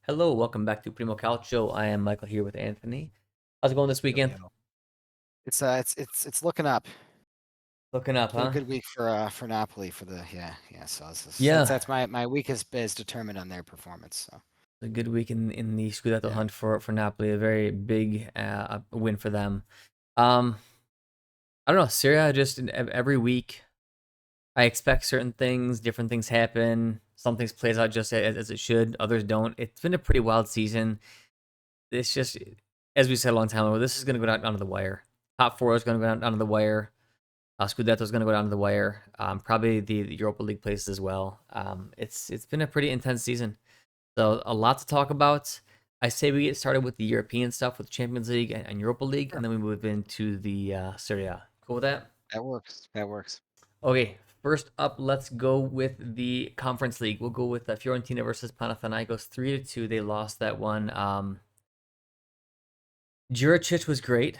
Hello, welcome back to Primo Calcio. I am Michael here with Anthony. How's it going this Yo, weekend? yo. It's looking up. Looking up, It's been a huh? good week for Napoli for the yeah. So Yeah, that's my week is determined on their performance. So a good week in the Scudetto yeah, hunt for Napoli. A very big win for them. Um, I don't know, Serie A just every week I expect certain things, different things happen. Some things plays out just as it should, others don't. It's been a pretty wild season. It's just, as we said a long time ago, this is going to go down to the wire. Top four is going to go down to the wire. Scudetto is going to go down to the wire. Probably the Europa League places as well. It's been a pretty intense season, so a lot to talk about. I say we get started with the European stuff with Champions League and Europa League, and sure, then we move into the Serie A. Cool with that? that works. That works. Okay, first up, let's go with the Conference League. We'll go with Fiorentina versus Panathinaikos, 3-2. They lost that one. Juricic was great.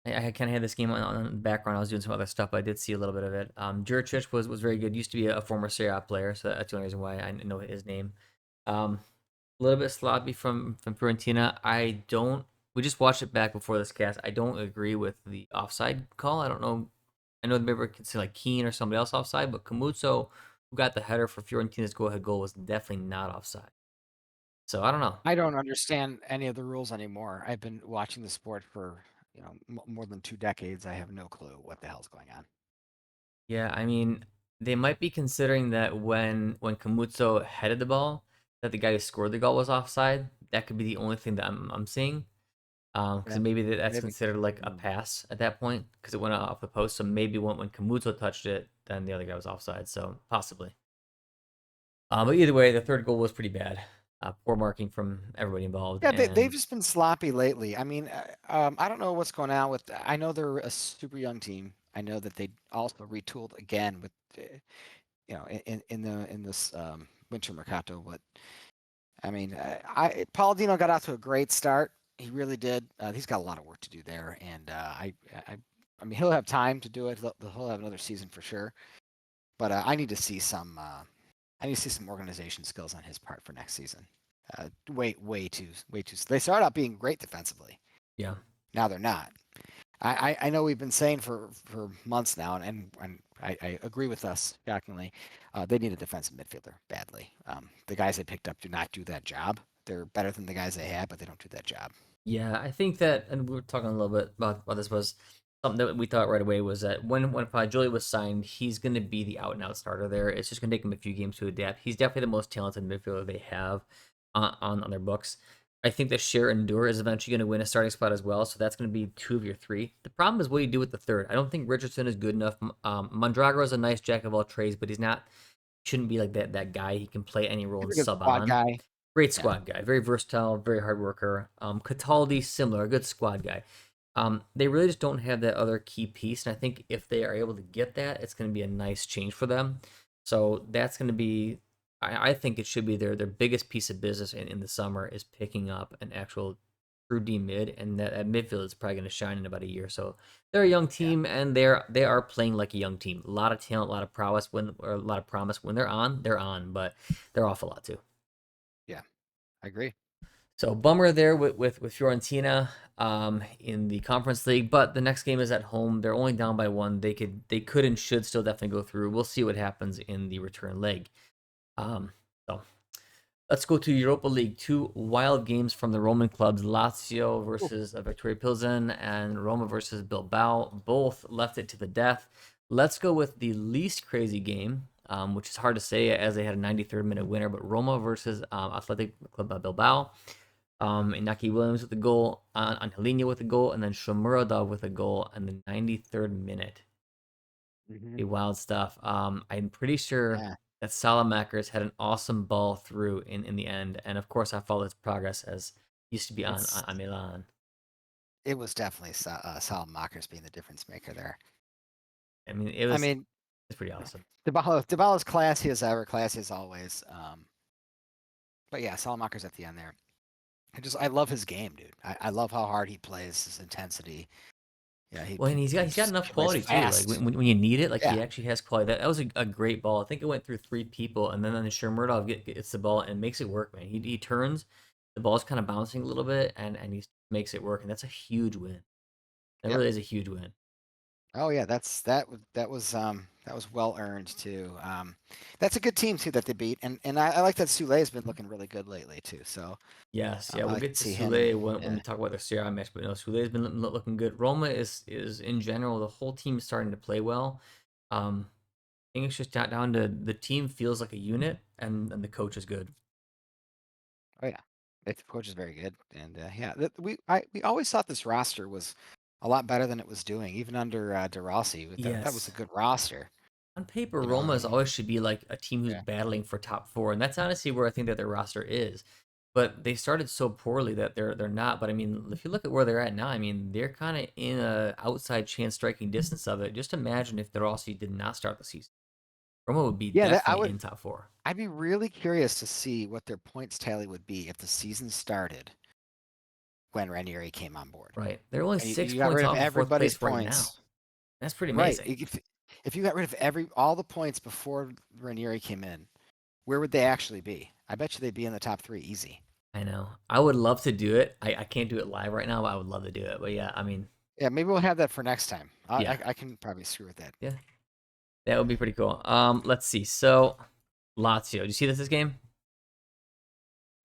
I kind of had this game on the background. I was doing some other stuff, but I did see a little bit of it. Juricic was very good. Used to be a former Serie A player, so that's the only reason why I know his name. Um, a little bit sloppy from Fiorentina. I don't. We just watched it back before this cast. I don't agree with the offside call. I don't know. I know maybe we could say like Keane or somebody else offside, but Camuzzo, who got the header for Fiorentina's go-ahead goal, was definitely not offside. So I don't know. I don't understand any of the rules anymore. I've been watching the sport for more than 2 decades. I have no clue what the hell's going on. Yeah, I mean, they might be considering that when Kamutso headed the ball, that the guy who scored the goal was offside. That could be the only thing that I'm seeing. Because Yeah, maybe that's maybe. considered like a Mm. pass at that point because it went off the post. So maybe when Kamutso touched it, then the other guy was offside. So possibly. But either way, the third goal was pretty bad. Poor marking from everybody involved, Yeah, they've and just been sloppy lately. I mean, I don't know what's going on with. I know they're a super young team. I know that they also retooled again with in this winter mercato. But I mean, Paul Dino got off to a great start. He really did. He's got a lot of work to do there, and I mean, he'll have time to do it. He'll have another season for sure. But I need to see some. I need to see some organization skills on his part for next season. Way too. They started out being great defensively. yeah. Now they're not. I know we've been saying for months now, and I agree with us, shockingly. They need a defensive midfielder badly. The guys they picked up do not do that job. They're better than the guys they had, but they don't do that job. Yeah, I think that, and we were talking a little bit about this was something that we thought right away was that when Julie was signed, he's going to be the out and out starter there. It's just going to take him a few games to adapt. He's definitely the most talented midfielder they have on their books. I think that Cher Endure is eventually going to win a starting spot as well, so that's going to be two of your three. The problem is what do you do with the third? I don't think Richardson is good enough. Mondrago is a nice jack of all trades, but he's not shouldn't be like that guy. He can play any role and Super good sub squad on. guy. Great Yeah, squad guy, very versatile, very hard worker. Cataldi, similar, a good squad guy. They really just don't have that other key piece, and I think if they are able to get that, it's going to be a nice change for them. So that's going to be, I think it should be their biggest piece of business in the summer is picking up an actual true D mid, and that midfield is probably going to shine in about a year. So they're a young yeah, team, and they are playing like a young team. A lot of talent, a lot of prowess when or a lot of promise when they're on, but they're off a lot too. yeah. I agree. So bummer there with Fiorentina in the Conference League, but the next game is at home. They're only down by one. They could and should still definitely go through. We'll see what happens in the return leg. So let's go to Europa League. Two wild games from the Roman clubs: Lazio Ooh. versus Victoria Pilsen and Roma versus Bilbao. Both left it to the death. Let's go with the least crazy game, which is hard to say as they had a 93rd minute winner, but Roma versus Athletic Club Bilbao. Inaki Williams with the goal, Angelino with the goal, and then Shomurodov with a goal in the 93rd minute. Hmm. Pretty wild stuff. I'm pretty sure Yeah, that Salamakers had an awesome ball through in the end, and of course I followed his progress as he used to be it's on Milan. it was definitely Solid Mockers being the difference maker there. I mean, I mean, it's pretty awesome. Dybala's classy as ever, classy as always. But yeah, Salamakers at the end there. I love his game, dude. I love how hard he plays, his intensity. Yeah, Well, and he's got enough he plays quality too. Like fast. when you need it, like Yeah, he actually has quality. That was a great ball. I think it went through three people, and then Shermurdov gets the ball and makes it work, man. He turns, the ball's kind of bouncing a little bit, and he makes it work, and that's a huge win. That yep. really is a huge win. Oh yeah, that was well earned too. That's a good team too that they beat, and I like that Sule has been looking really good lately too. So Yes, yeah, I we'll like get to to see him. Sule when Yeah. we talk about the Serie A match, but no, Sule's been looking good. Roma is in general, the whole team is starting to play well. I think it's just down to the team feels like a unit, and the coach is good. Oh yeah, the coach is very good, and yeah, we always thought this roster was a lot better than it was doing, even under De Rossi. That was a Yes. good roster. On paper, You know, Roma is always should be like a team who's yeah, battling for top four, and that's honestly where I think that their roster is. But they started so poorly that they're not. But I mean, if you look at where they're at now, I mean, they're kind of in a outside chance striking distance of it. Just imagine if De Rossi did not start the season. Roma would be yeah. That I definitely would. in top four. I'd be really curious to see what their points tally would be if the season started when Ranieri came on board. Right. They're only And six you got points rid of off of fourth everybody's place right now. points. That's pretty Right. amazing. If you got rid of all the points before Ranieri came in, where would they actually be? I bet you they'd be in the top three easy. I know. I would love to do it. I can't do it live right now, but I would love to do it. But yeah, I mean, Yeah, maybe we'll have that for next time. yeah, I can probably screw with that. yeah, that would be pretty cool. Let's see. So, Lazio. Do you see this game?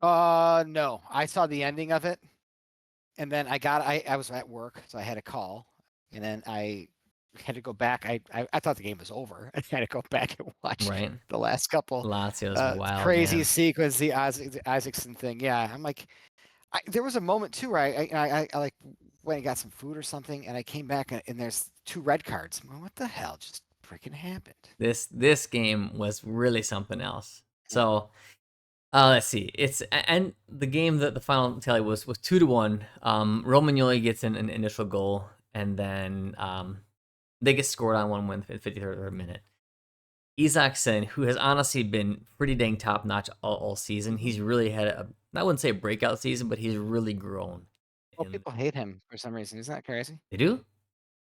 No, I saw the ending of it, and then I was at work, so I had a call, and then I had to go back. I thought the game was over. I had to go back and watch Right. the last couple Lazio is wild, crazy man. sequence, the Isaacson thing. Yeah, I'm like, there was a moment too where I like went and got some food or something, and I came back and there's two red cards. I'm like, what the hell just freaking happened? This game was really something else. Yeah. So, let's see. And the game that the final tally was 2-1. Romagnoli gets an initial goal, and then they get scored on one win in the 53rd minute. Isaacson, who has honestly been pretty dang top notch all season, Hmm. he's really had I wouldn't say a breakout season, but he's really grown. Well, And people hate him for some reason. Isn't that crazy? they do?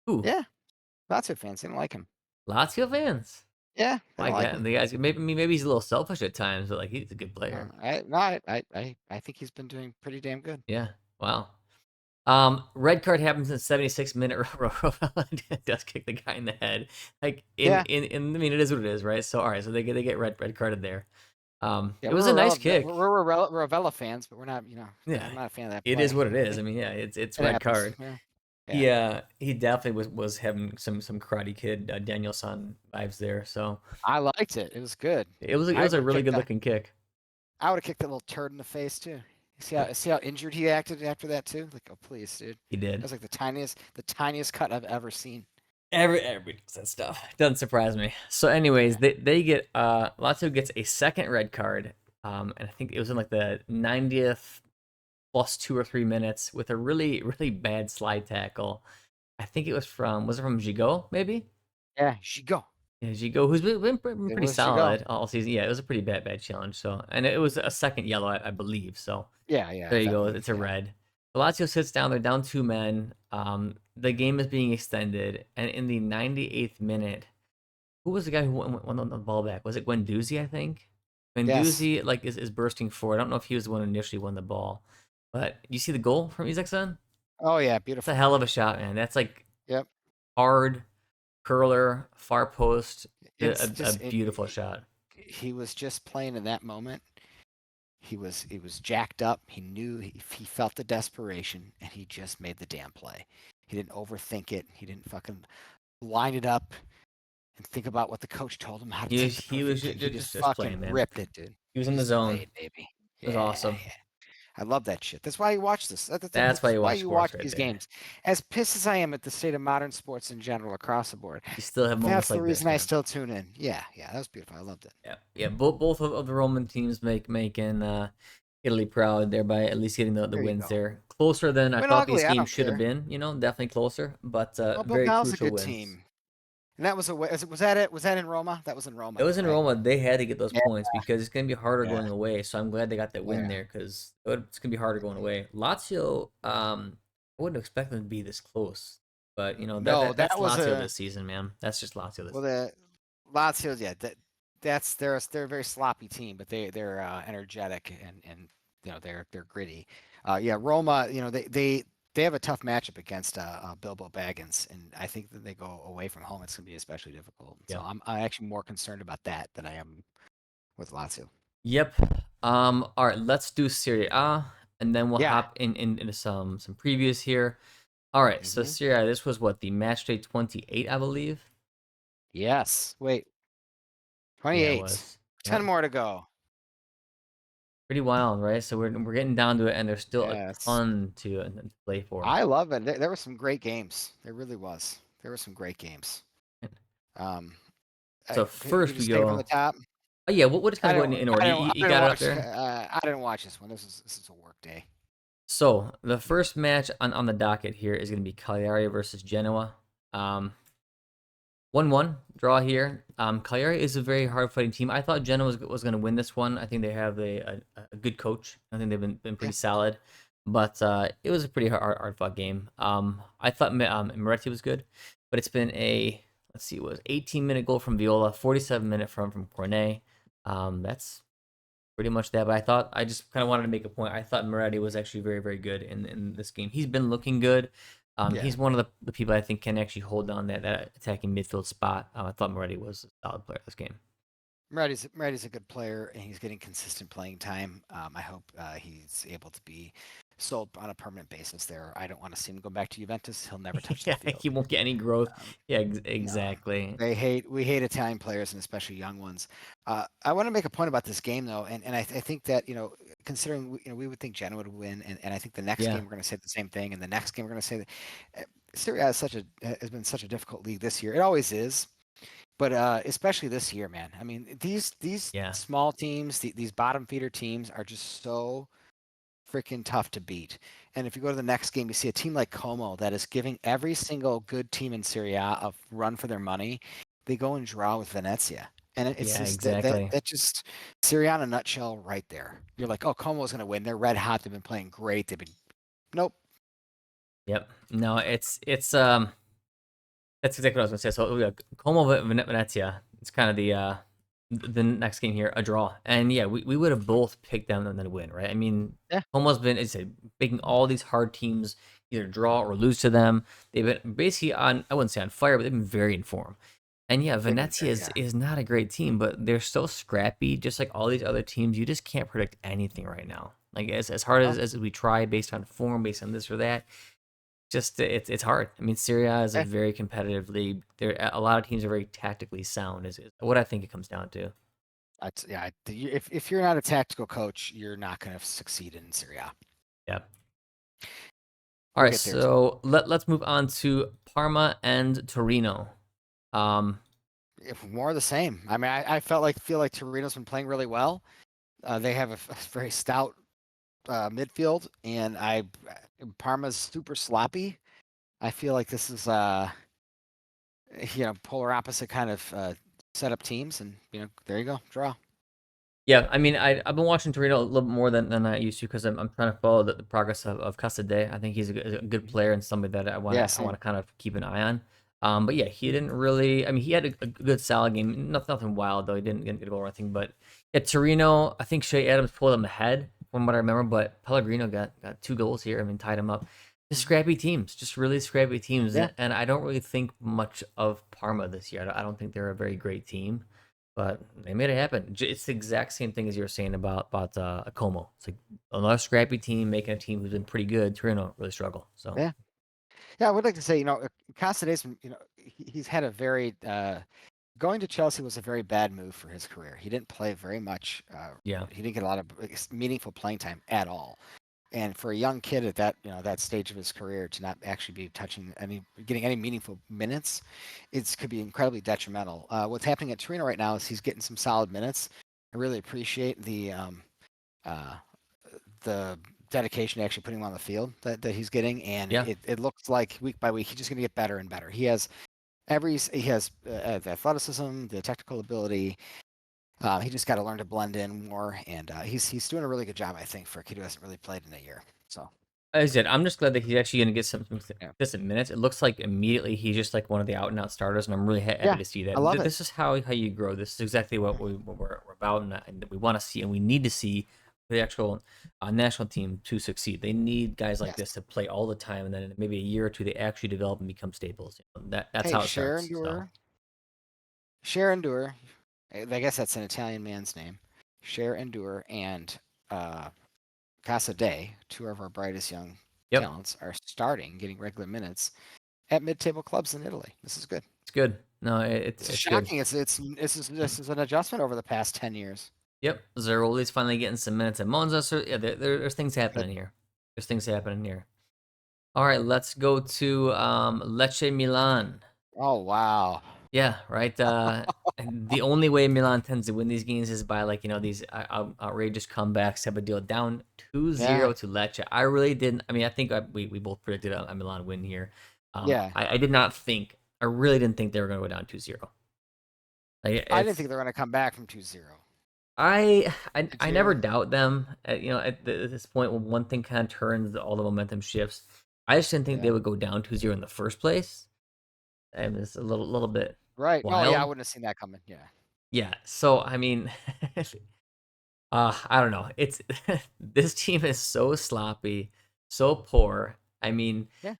Who? Yeah, lots of fans didn't like him. Lazio fans. Yeah, they My don't like God, him. the guys maybe he's a little selfish at times, but like he's a good player. I no, I think he's been doing pretty damn good. Yeah. Wow. Red card happens in 76 minute. Does kick the guy in the head. Like Yeah, I mean, it is what it is, right? So all right, so they get red carded there. yeah, It was a nice We're kick. Ravella fans, but we're not. Yeah, I'm not a fan of that it is play. what it is. I mean, yeah, it's It red happens. card. Yeah, yeah. He definitely was having some Karate Kid Daniel-san vibes there. So I liked it. It was good. it I was a would have really kicked good that. looking kick. I would have kicked that little turd in the face too. See how injured he acted after that too. Like, oh please, dude. He That did. was like the tiniest cut I've ever seen. Everybody does that stuff. Doesn't surprise me. So, anyways, Yeah. they get Lazio gets a second red card. And I think it was in like the 90th plus 2 or 3 minutes with a really bad slide tackle. I think it was it from Gigot maybe? Yeah, she go. Yeah, Gigot, who's been It pretty was she go. solid all season. Yeah, it was a pretty bad challenge. So, and it was a second yellow, I believe. So Yeah, yeah, there you that go. one. It's a Yeah. red. Lazio sits down. They're down two men. The game is being extended, and in the 98th minute, who was the guy who won the ball back? Was it Guendouzi? I think Yes. Guendouzi like is bursting forward. I don't know if he was the one who initially won the ball, but you see the goal from Isaacson? Oh yeah, It's a beautiful. hell of a shot, man. That's like Yep. hard curler, far post, It's a just beautiful shot. he was just playing in that moment. He was jacked up. He knew he felt the desperation, and he just made the damn play. He didn't overthink it. He didn't fucking line it up and think about what the coach told him how to take the He was perfect thing. He just just fucking playing, man. ripped it, dude. He was He in the just zone. played, baby. It was Yeah, awesome. yeah. I love that shit. That's why you watch this. That's why you Why watch you sports watch right these there. games. As pissed as I am at the state of modern sports in general across the board, You still have moments that's the like this, reason I man. still tune in. Yeah, yeah, that was beautiful. I loved it. Yeah, yeah. Both of the Roman teams making Italy proud there by at least getting the There you wins go. there. Closer than I Win thought these ugly, I games don't should have care. been. Definitely closer, but Well, very Bilbao's a crucial good wins. team, and that was was that it? Was that in Roma? That was in It Roma, though, was in right? Roma. They had to get those Yeah, points because it's going to be harder yeah, going away. So I'm glad they got that win yeah. there because it's going to be harder going away. Lazio, I wouldn't expect them to be this close. But you know No, that's that was Lazio a this season, man. That's just Lazio this well season. the Lazio. Yeah, they're a very sloppy team, but they're energetic and they're gritty. Yeah, Roma. They have a tough matchup against Bilbo Baggins, and I think that they go away from home. It's going to be especially difficult. So Yep. I'm actually more concerned about that than I am with Lazio. Yep. All right, let's do Serie A, and then we'll Yeah. hop into some previews here. All right, so hmm Serie A, this was what the match day 28, I believe. Yes. Wait. Yeah, it 28. was. 10 Yep. more to go. Pretty wild, right? So we're getting down to it, and there's still a Yes. ton to play for. I love it. There were some great games. There really was. There were some great games. Um, So you first we just take it from the go. top. Oh yeah, we'll just kind of go in order. You, you I didn't got it up watch. there. I didn't watch this one. This is a work day. So the first match on the docket here is going to be Cagliari versus Genoa. Um, 1-1 draw here. Cagliari is a very hard fighting team. I thought Genoa was going to win this one. I think they have a good coach. I think they've been Yeah. pretty solid, but it was a pretty hard fought game. I thought Moretti was good, but it's been a let's see, it was 18-minute goal from Viola, 47-minute from Cornet. That's pretty much that. But I just kind of wanted to make a point. I thought Moretti was actually very good in this game. He's been looking good. Yeah. He's one of the people I think can actually hold down that attacking midfield spot. I thought Moretti was a solid player this game. Moretti's a good player, and he's getting consistent playing time. I hope he's able to be sold on a permanent basis there. I don't want to see him go back to Juventus. He'll never touch Yeah, that field. he won't get any growth. Um, Yeah, no, exactly. we hate Italian players and especially young ones. I want to make a point about this game though, and I think that considering we would think Genoa would win, and I think the next Yeah, game we're going to say the same thing, and the next game we're going to say that Serie A has been such a difficult league this year. It always is, but especially this year, man. I mean, these yeah, small teams, these bottom feeder teams, are just so freaking tough to beat. And if you go to the next game, you see a team like Como that is giving every single good team in Serie A a run for their money. They go and draw with Venezia. And it's yeah, just exactly. that just Serie A in a nutshell right there. You're like, oh, Como's going to win. They're red hot. They've been playing great. They've been nope. Yep. No, it's that's exactly what I was gonna say. So we got Como Venezia. It's kind of the next game here, a draw. And yeah, we would have both picked them and then win, right? I mean, Yeah, Como's been it's making all these hard teams either draw or lose to them. They've been basically on I wouldn't say on fire, but they've been very in form. And yeah, they've been Venezia very yeah. is not a great team, but they're so scrappy, just like all these other teams. You just can't predict anything right now. Like as hard Oh, as we try, based on form, based on this or that, just it's hard. I mean, Serie A is a yeah. very competitive league. There a lot of teams are very tactically sound. Is what I think it comes down to. Yeah. If you're not a tactical coach, you're not going to succeed in Serie A. Yeah. All We'll right, get there too. so let's move on to Parma and Torino. Um, If more of the same. I mean, I feel like Torino's been playing really well. They have a very stout midfield, and Parma's super sloppy. I feel like this is polar opposite kind of setup teams, and there you go, draw. yeah, I mean, I've been watching Torino a little bit more than I used to because I'm trying to follow the progress of Casade. I think he's a good Mhm. player and somebody that Yeah, I want same. to kind of keep an eye on. But yeah, he didn't really. I mean, he had a good solid game. Nothing wild though. He didn't get a goal or anything. But yeah, Torino. I think Shea Adams pulled him ahead from what I remember. But Pellegrino got 2 goals here. I mean, tied him up. Just Mhm. scrappy teams, just really scrappy teams. Yeah, And I don't really think much of Parma this year. I don't think they're a very great team. But they made it happen. It's the exact same thing as you were saying about Como. It's like another scrappy team making a team who's been pretty good. Torino really struggle. So yeah, yeah. I would like to say, Casade's been, he's had a very going to Chelsea was a very bad move for his career. He didn't play very much. yeah, He didn't get a lot of meaningful playing time at all. And for a young kid at that stage of his career to not actually be getting any meaningful minutes, it could be incredibly detrimental. What's happening at Torino right now is he's getting some solid minutes. I really appreciate uh, the dedication to actually putting him on the field that he's getting, and yeah, it looks like week by week he's just going to get better and better. He has the athleticism, the technical ability. He just got to learn to blend in more, and he's doing a really good job, I think, for a kid who hasn't really played in a year. So I said, I'm just glad that he's actually going to get some Yeah. consistent minutes. It looks like immediately he's just like one of the out and out starters, and I'm really happy Yeah. to see I that. love it. This is how you grow. This is exactly what we're about, and we want to see, and we need to see the actual national team to succeed. They need guys like this Yes. to play all the time, and then in maybe a year or two, they actually develop and become staples. That's Hey, how it starts. So, Share Endure. I guess that's an Italian man's name. Share Endure and Casa Day, two of our brightest young yep, talents, are starting, getting regular minutes at mid-table clubs in Italy. This is good. it's good. No, This is it's good. shocking. This is an adjustment over the past 10 years. Yep, Zeroli's finally getting some minutes at Monza. So yeah, there's things Good. happening here. There's things happening here. All right, let's go to Lecce Milan. Oh wow. Yeah, right. And the only way Milan tends to win these games is by like these outrageous comebacks. Type of deal. Down 2-0 Yeah. to Lecce. I really didn't. I mean, I think we both predicted a Milan win here. Yeah. I did not think. I really didn't think they were going to go down 2-0. Like I didn't think it's. they were going to come back from 2-0. Did I never you? doubt them. At this point when one thing kind of turns, all the momentum shifts. I just didn't think they Yeah. would go down 2-0 in the first place. And it's a little bit Right. No, yeah, I wild. wouldn't have seen that coming. Yeah. Yeah. So I mean, I don't know. It's this team is so sloppy, so poor. I mean, Yeah.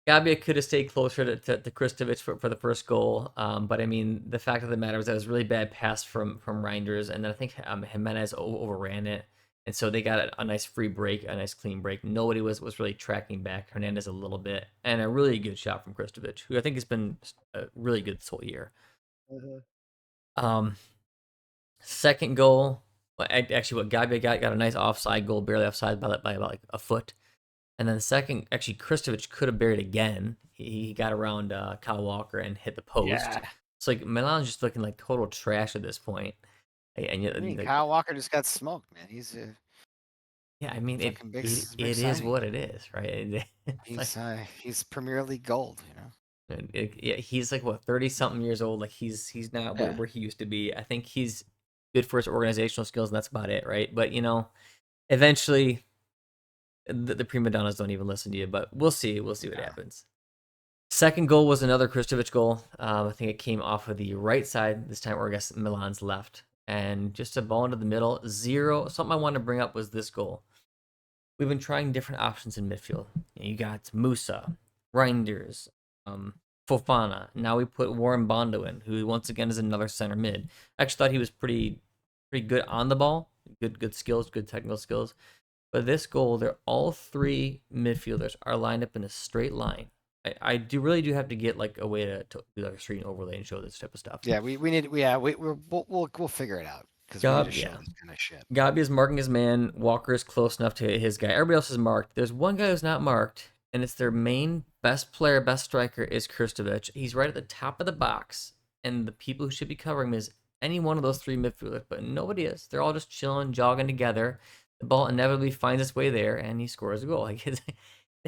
Gabia could have stayed closer to Kristovic for the first goal. But I mean, the fact of the matter was that it was a really bad pass from Reinders, and then I think Jimenez overran it, and so they got a nice free break, a nice clean break. Nobody was really tracking back Hernandez a little bit, and a really good shot from Kristovic, who I think has been really good this whole year. Uh-huh. Um, Second goal, actually, what Gabia got a nice offside goal, barely offside by about like a foot. And then the second, actually, Kristovic could have buried again. He got around Kyle Walker and hit the post. Yeah. It's like Milan's just looking like total trash at this point. And I mean, yet, Kyle Walker just got smoked, man. He's a yeah, I mean, fucking big, big it is signing. what it is, right? It's like He's Premier League gold, you know. yeah, he's like what 30 something years old. Like he's not Yeah. where he used to be. I think he's good for his organizational skills, and that's about it, right? But eventually the prima donnas don't even listen to you. But we'll see. We'll see what Yeah. happens. Second goal was another Kristovic goal. I think it came off of the right side this time, or I guess Milan's left. And just a ball into the middle. Zero. Something I wanted to bring up was this goal. We've been trying different options in midfield. You got Musa, Reinders, Fofana. Now we put Warren Bondo in, who once again is another center mid. I actually thought he was pretty good on the ball. Good skills, good technical skills. But this goal, they're all three midfielders are lined up in a straight line. I really do have to get like a way to do like a screen overlay and show this type of stuff. Yeah, we need we'll figure it out because we need to Gob, show yeah. this kind of shit. Gabi is marking his man. Walker is close enough to hit his guy. Everybody else is marked. There's one guy who's not marked, and it's their main best player, best striker is Kristovic. He's right at the top of the box, and the people who should be covering him is any one of those three midfielders, but nobody is. They're all just chilling, jogging together. The ball inevitably finds its way there, and he scores a goal. Like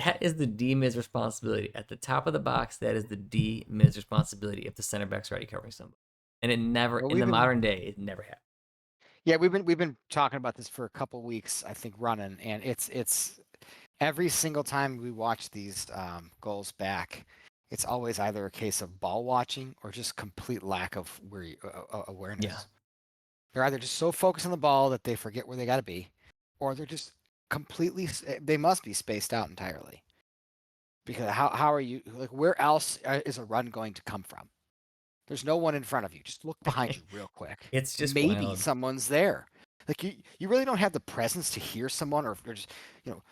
that is the D mid's responsibility. At the top of the box, that is the D mid's responsibility if the center back's already covering somebody. And it never, Well, in the modern day, it never happened. we've been talking about this for a couple weeks, I think, running, and it's every single time we watch these goals back, it's always either a case of ball watching or just complete lack of awareness. Yeah. They're either just so focused on the ball that they forget where they got to be, or they're just completely. They must be spaced out entirely. Because how are you like? Where else is a run going to come from? There's no one in front of you. Just look behind you real quick. It's just Maybe wild. someone's there. Like you really don't have the presence to hear someone or just you know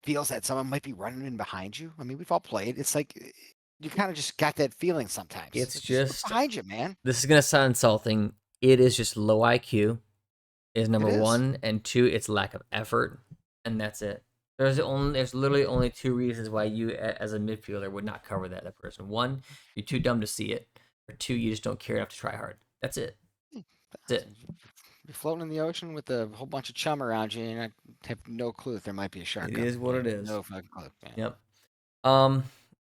feels that someone might be running in behind you. I mean, we've all played. It's like you kind of just got that feeling sometimes. It's Like, just look just, behind you, man. this is going to sound insulting. It is just low IQ, is It number is. one. And two, it's lack of effort. And that's it. There's literally only two reasons why you, as a midfielder, would not cover that person. One, you're too dumb to see it. Or two, you just don't care enough to try hard. That's it. That's it. You're floating in the ocean with a whole bunch of chum around you, and I have no clue if there might be a shark It coming. is what it is. No fucking clue. Man. Yep. Um,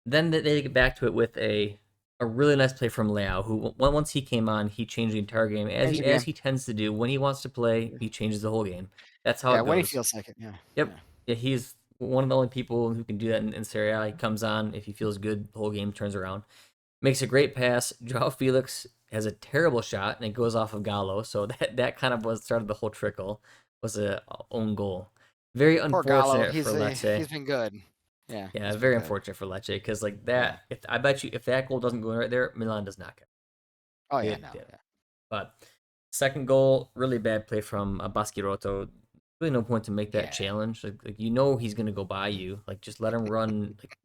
then they get back to it with a really nice play from Leao, who once he came on, he changed the entire game as he tends to do. When he wants to play, he changes the whole game. That's how Yeah, it when he goes. feels like it. Yeah. Yep. Yeah. Yeah, he's one of the only people who can do that in Serie A. He comes on if he feels good, the whole game turns around. Makes a great pass. Joao Felix has a terrible shot and it goes off of Gallo. So that kind of was started the whole trickle. Was a own goal. Very Poor Gallo. unfortunate for Lecce. He's been good. Yeah, Yeah, he's been very good. unfortunate for Lecce because like Yeah. that. If I bet you if that goal doesn't go in right there, Milan does not get Oh yeah, it. no. Did. Yeah. But second goal, really bad play from Baskiroto. Really no point to make that Yeah. challenge. Like he's gonna go by you. Like just let him run. Like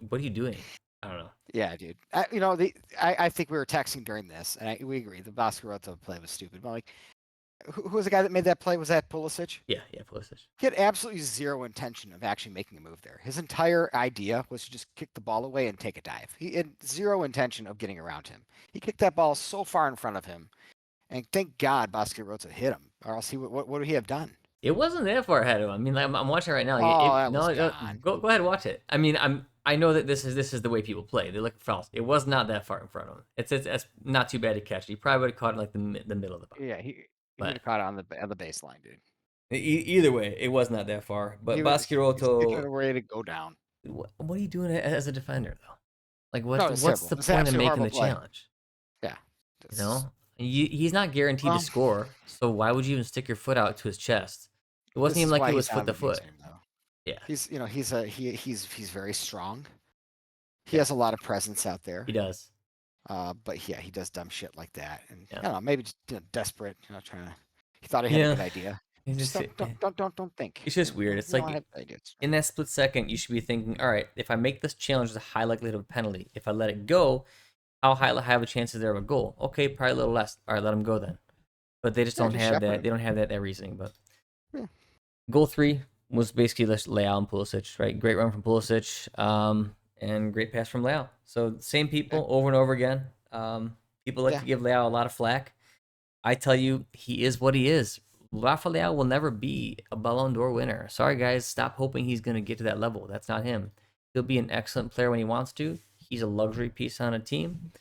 what are you doing? I don't know. Yeah, dude. I think we were texting during this, and we agree the Bascaroto play was stupid. But like, who was the guy that made that play? Was that Pulisic? Yeah, Pulisic. He had absolutely zero intention of actually making a move there. His entire idea was to just kick the ball away and take a dive. He had zero intention of getting around him. He kicked that ball so far in front of him, and thank God Bascaroto hit him, or else what would he have done? It wasn't that far ahead of him. I mean, like, I'm watching it right now. Like, Oh, it, that was no, gone. go ahead and watch it. I mean, I know that this is the way people play. They look for fouls. It was not that far in front of him. It's not too bad to catch. He probably would have caught it like the middle of the box. Yeah, he would But have caught it on the baseline, dude. either way, it was not that far. But He's kicking Baskiroto, it ready to go down. what are you doing as a defender though? Like No, what's it's what's terrible. the It's an point of absolute making horrible the play. challenge? Yeah. You It's, know, he's not guaranteed to well, score. So why would you even stick your foot out to his chest? It wasn't this even is like why it was he's foot out to of the B foot. team, though. Yeah, He's very strong. He yeah, has a lot of presence out there. he does. But yeah, he does dumb shit like that, and Yeah, I don't know, maybe just desperate, trying to. He thought he had a yeah. good idea. It's Just just don't think. it's just weird. It's You don't like have ideas. in that split second, you should be thinking, all right, if I make this challenge, there's a high likelihood of a penalty. If I let it go, how high of a chance is there of a goal? Okay, probably a little less. All right, let him go then. But they just Yeah, don't just have shepherd that. him. They don't have that reasoning. But Yeah, goal three was basically just Leao and Pulisic, right? Great run from Pulisic, and great pass from Leao. So same yeah, people over and over again. People like yeah. to give Leao a lot of flack. I tell you, he is what he is. Rafa Leao will never be a Ballon d'Or winner. Sorry, guys. Stop hoping he's going to get to that level. That's not him. He'll be an excellent player when he wants to. He's a luxury piece on a team.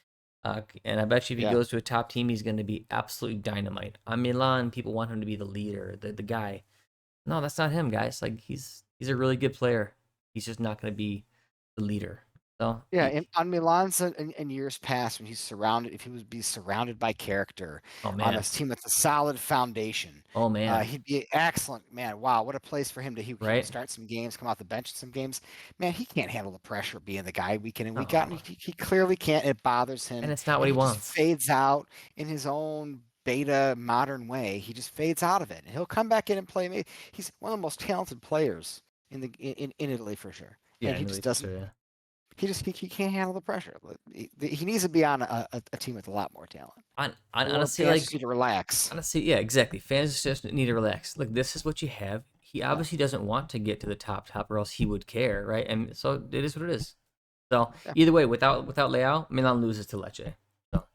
And I bet you if he Yeah. goes to a top team, he's going to be absolutely dynamite. On Milan, people want him to be the leader, the guy. No, that's not him, guys. Like he's a really good player. He's just not going to be the leader. So Yeah, on Milan's in years past, when if he would be surrounded by character oh on man, a team with a solid foundation, oh man, he'd be excellent. Man, wow, what a place for him to he would right? start some games, come off the bench in some games. Man, he can't handle the pressure of being the guy week in and week out, and Oh, he clearly can't. It bothers and him, it's not what and he he just wants. fades out in his own beta modern way. He just fades out of it, and he'll come back in and play. He's one of the most talented players in Italy for sure, Yeah, and in he the just league for doesn't sure. Yeah. he can't handle the pressure. He needs to be on a team with a lot more talent, or Honestly, fans just like need to relax. honestly, yeah, exactly. Fans just need to relax. Look, this is what you have. He Yeah, obviously doesn't want to get to the top, or else he would care, right? And so it is what it is. So yeah. either way, without Leao, Milan loses to Lecce. So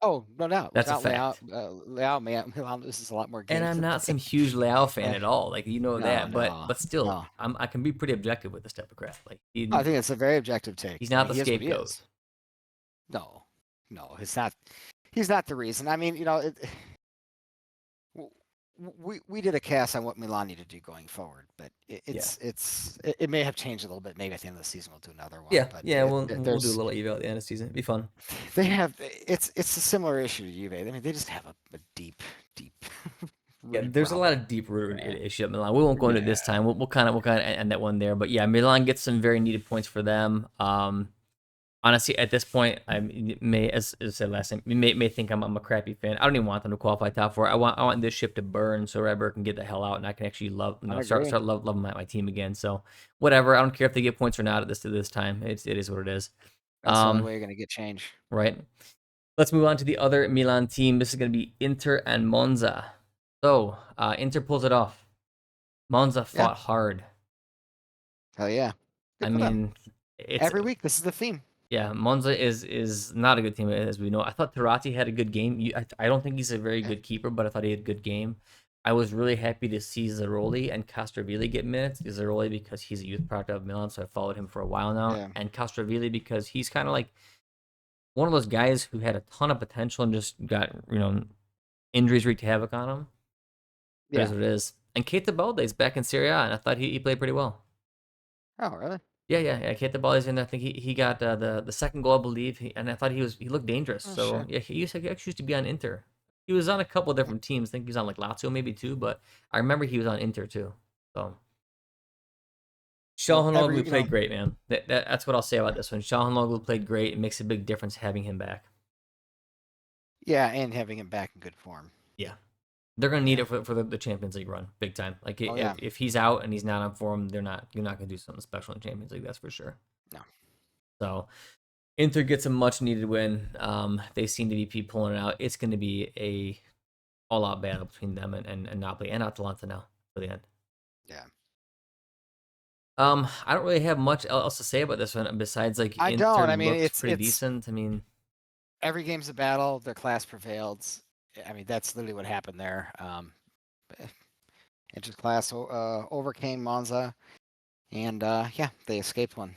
Oh, no doubt. that's a Without fact. Leao, man, Milan loses a lot more And games I'm than not they. some huge Leao fan Uh, at all. Like you know no, that, but no, still, no. I can be pretty objective with this type of crap. Like I think it's a very objective take. he's I not mean, the he is what he scapegoat. is. No, no, it's not. He's not the reason. I mean, we did a cast on what Milan need to do going forward, but Yeah. it may have changed a little bit. Maybe at the end of the season we'll do another one, Yeah, but yeah, we'll do a there's little eval at the end of the season. It'd be fun. they have it's a similar issue to Juve. I mean, they just have a deep Yeah, rooted there's a lot problem. of deep rooted Yeah, issue at Milan. We won't go into it this yeah, time. We'll kind of end that one there. But yeah, Milan gets some very needed points for them. Honestly, at this point, as I said last time, you may think I'm a crappy fan. I don't even want them to qualify top four. I want this ship to burn so Redbird can get the hell out and I can actually I start agree. loving my team again. So whatever. I don't care if they get points or not at this time. It is what it is. That's the only Um, way you're gonna get change. right. Let's move on to the other Milan team. This is going to be Inter and Monza. So Inter pulls it off. Monza Yeah, fought hard. hell yeah, I good for them. mean, it's Every week, this is the theme. yeah. Monza is not a good team as we know. I thought Tarati had a good game. I don't think he's a very Yeah, good keeper, but I thought he had a good game. I was really happy to see Zaroli and Castrovilli get minutes. Zaroli because he's a youth product of Milan, so I followed him for a while now, yeah, and Castrovilli because he's kind of like one of those guys who had a ton of potential and just got injuries wreaked havoc on him. It is yeah. what it is. And Keita Balde's back in Serie A, and I thought he played pretty well. Oh, really? Yeah. Keita in there. I think he got the second goal, I believe, and I thought he looked dangerous. Oh, So shit. yeah, he actually used to be on Inter. He was on a couple different teams. I think he was on like Lazio maybe too, but I remember he was on Inter too. So Well, Çalhanoğlu every, played great, man. That's what I'll say about this one. Çalhanoğlu played great. It makes a big difference having him back. yeah, and having him back in good form. Yeah. They're gonna need Yeah. it for the Champions League run, big time. Like Oh, yeah. if he's out and he's not on form, you're not gonna do something special in Champions League. That's for sure. No. So Inter gets a much needed win. They seem to be pulling it out. It's going to be a all out battle between them and Napoli and Atalanta now for the end. Yeah. I don't really have much else to say about this one besides like I Inter don't. I mean, looked pretty it's decent. I mean, every game's a battle. Their class prevailed. I mean, that's literally what happened there. Inter's class overcame Monza, and yeah, they escaped one.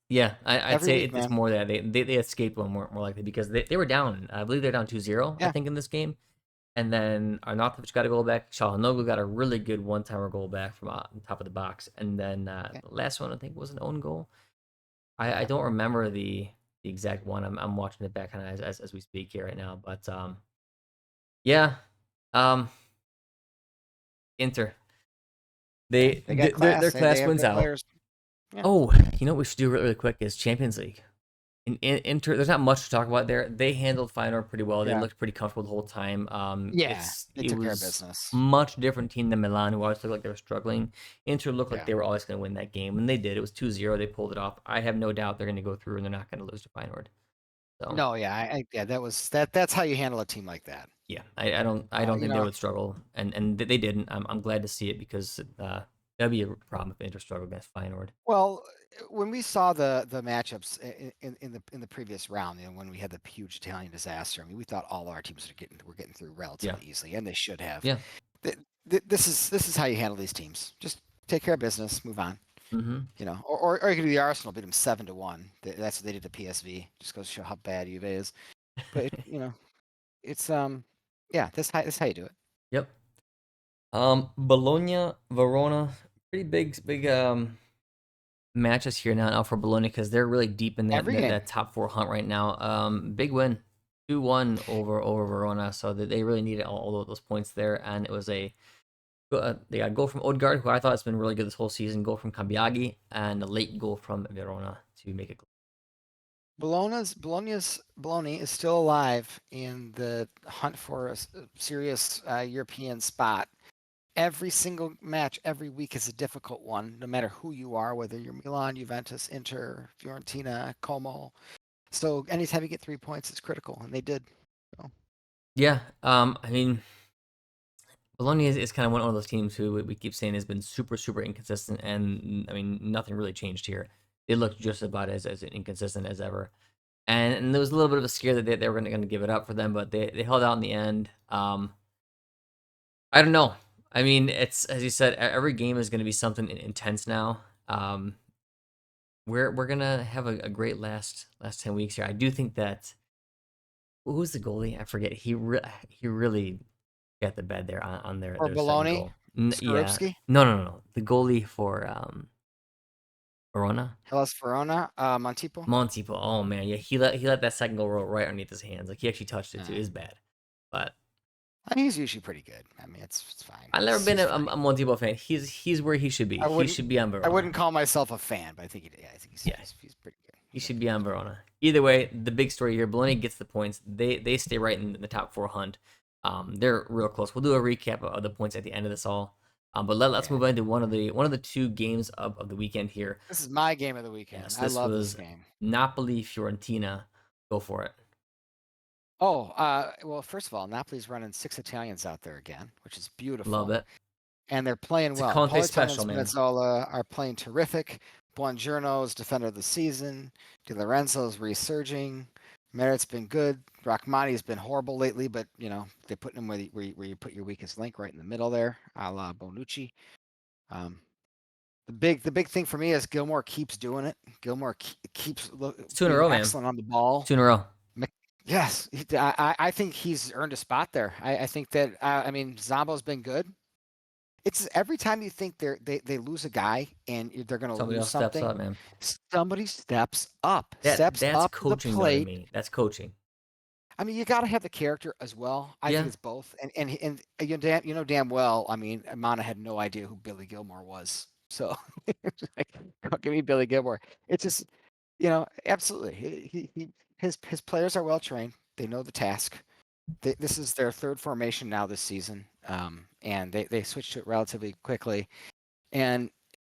yeah, I'd Every say week, it's man. more that they escaped one more likely because they were down. I believe they're down 2-0, I Yeah. think, in this game. And then Arnautovic got a goal back. Çalhanoğlu got a really good one-timer goal back from on top of the box. And then Yeah. the last one, I think, was an own goal. I Yeah. don't remember the exact one. I'm watching it back kind of as we speak here right now. But yeah, um, Inter Hey, they got their class. They class have wins good out. players. Yeah. Oh, you know what we should do really quick is Champions League. In Inter, there's not much to talk about there. They handled Feyenoord pretty well. They Yeah. looked pretty comfortable the whole time. Yeah. They It took care of was business. much different team than Milan, who always looked like they were struggling. Inter looked like Yeah. they were always going to win that game, and they did. It was 2-0. They pulled it off. I have no doubt they're going to go through and they're not going to lose to Feyenoord. So No. Yeah. Yeah. That's how you handle a team like that. yeah, I don't You think they know. would struggle, and they didn't. I'm glad to see it because that'd be a problem if Inter struggled against Feyenoord. Well, when we saw the matchups in the previous round, when we had the huge Italian disaster, I mean, we thought all our teams were getting through Yeah, relatively easily, and they should have. yeah. This is how you handle these teams. Just take care of business, move on. Mm-hmm. Or you could do the Arsenal, beat them 7-1. That's what they did to PSV. Just goes to show how bad Juve is. But it's yeah, that's how you do it. Yep. Bologna, Verona, pretty big matches here now for Bologna because they're really deep in Every game. that top four hunt right now. Big win, 2-1 over Verona, so they really needed all of those points there, and it was they got a goal from Odegaard, who I thought has been really good this whole season, goal from Cambiaghi, and a late goal from Verona to make it. Bologna is still alive in the hunt for a serious European spot. Every single match, every week is a difficult one, no matter who you are, whether you're Milan, Juventus, Inter, Fiorentina, Como. So anytime you get 3 points, it's critical, and they did. So. Yeah, I mean, Bologna is kind of one of those teams who we keep saying has been super inconsistent, and I mean nothing really changed here. They looked just about as inconsistent as ever, and there was a little bit of a scare that they were going to give it up for them, but they held out in the end. I don't know. I mean, it's as you said, every game is going to be something intense now. We're gonna have a great last 10 weeks here. I do think that who was the goalie? I forget. He really got the bed there on Or their second Bologna, goal. Yeah. Skorupski, No. The goalie for Verona, Hellas Verona, Montipo. Montipo. Oh man, yeah, he let that second goal roll right underneath his hands. Like he actually touched it too. It was bad, but He's usually pretty good. I mean, it's fine. I've never been He's a fine. Montipo fan. He's where he should be. I He wouldn't should be on I Verona. wouldn't call myself a fan, but I think I think Yeah, he's pretty good. he should be on Verona. Either way, the big story here: Bologna gets the points. They stay right in the top four hunt. They're real close. We'll do a recap of the points at the end of this all. But let's Yeah. move on to one of the two games of the weekend here. This is my game of the weekend. Yes, I this love this was game. Napoli Fiorentina. Go for it. Oh, well, first of all, Napoli's running 6 Italians out there again, which is Love beautiful. it. And they're playing It's a well. Conte Politano special, and man. Spinazzola are playing terrific. Buongiorno's defender of the season. Di Lorenzo's resurging. Merritt's been good. Rachmani's been horrible lately, but they're putting him where you put your weakest link, right in the middle there, a la Bonucci. Um, the big thing for me is Gilmore keeps doing it. Gilmore keeps It's two in a being row, man. excellent on the ball. 2 in a row. Yes, I think he's earned a spot there. I think that I mean Zambo's been good. It's every time you think they lose a guy and they're going to Somebody lose else steps something, up, man. somebody That's steps that's up to the coaching though to plate. me. That's coaching. I mean, you got to have the character as well. I think Yeah, it's both. You know damn well. I mean, Amana had no idea who Billy Gilmore was. So like, don't give me Billy Gilmore. It's just absolutely. His players are well trained. They know the task. This is their third formation now this season, and they switched to it relatively quickly, and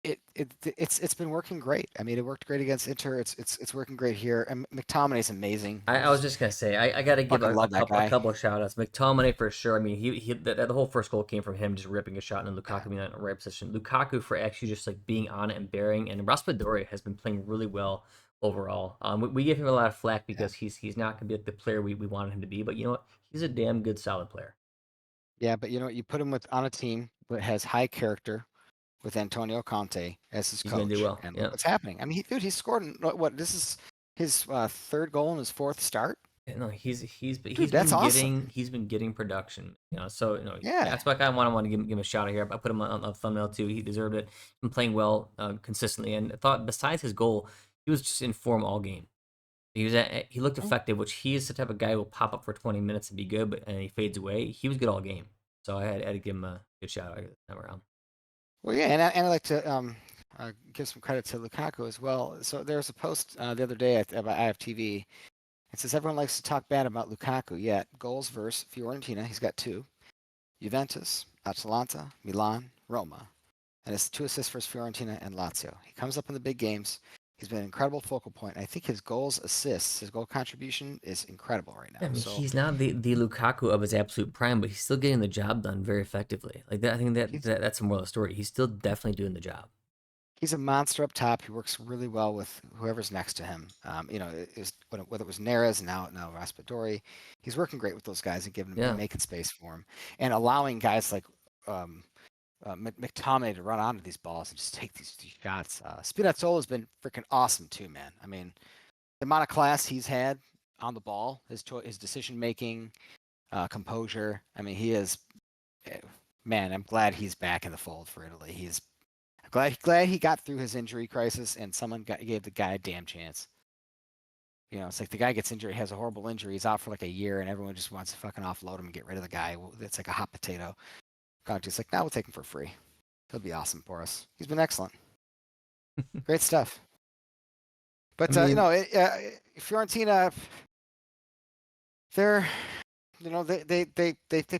it's been working great. I mean, it worked great against Inter. It's working great here. And McTominay's amazing. I was just gonna say I got to give Fucking a love that couple a guy. couple of shout outs. McTominay for sure. I mean, the whole first goal came from him just ripping a shot, and Lukaku being in the right position. Lukaku for actually just like being on it and bearing, and Raspadori has been playing really well overall. We give him a lot of flack Yeah. because he's not gonna be like the player we wanted him to be, but you know what? He's a damn good solid player. Yeah, but you know what? You put him on a team that has high character with Antonio Conte as his He's gonna do coach, well. and look Yeah. what's happening. I mean, he scored what? This is his third goal in his fourth start. Yeah, no, Dude, that's awesome. he's been getting production. So Yeah. that's why I want to give him a shout out here. I put him on the thumbnail too. He deserved it. Been playing well consistently, and I thought besides his goal, he was just in form all game. He looked effective, which he is the type of guy who will pop up for 20 minutes and be good, but and he fades away. He was good all game, so I had to give him a good shout out here this time around. Well, yeah, and I like to give some credit to Lukaku as well. So there's a post the other day about IFTV. It says everyone likes to talk bad about Lukaku, yet goals versus Fiorentina, he's got two. Juventus, Atalanta, Milan, Roma, and his two assists versus Fiorentina and Lazio. He comes up in the big games. He's been an incredible focal point. I think his goals, assists, his goal contribution is incredible right I now. mean, So he's not the Lukaku of his absolute prime, but he's still getting the job done very effectively. Like that, I think he's that's the moral of the story. He's still definitely doing the job. he's a monster up top. He works really well with whoever's next to him. Whether it was Neres, now Raspadori, he's working great with those guys and giving and Yeah. making space for him and allowing guys like um, McTominay to run onto these balls and just take these shots. Spinazzola has been freaking awesome too, man. I mean, the amount of class he's had on the ball, his decision making, composure. I mean, he is. eh, Man, I'm glad he's back in the fold for Italy. He's glad he got through his injury crisis and someone gave the guy a damn chance. It's like the guy gets injured, has a horrible injury, he's out for like a year, and everyone just wants to fucking offload him and get rid of the guy. It's like a hot potato. Conte's like, now we'll take him for free. He'll be awesome for us. He's been excellent. Great stuff. I But mean, Fiorentina, they're they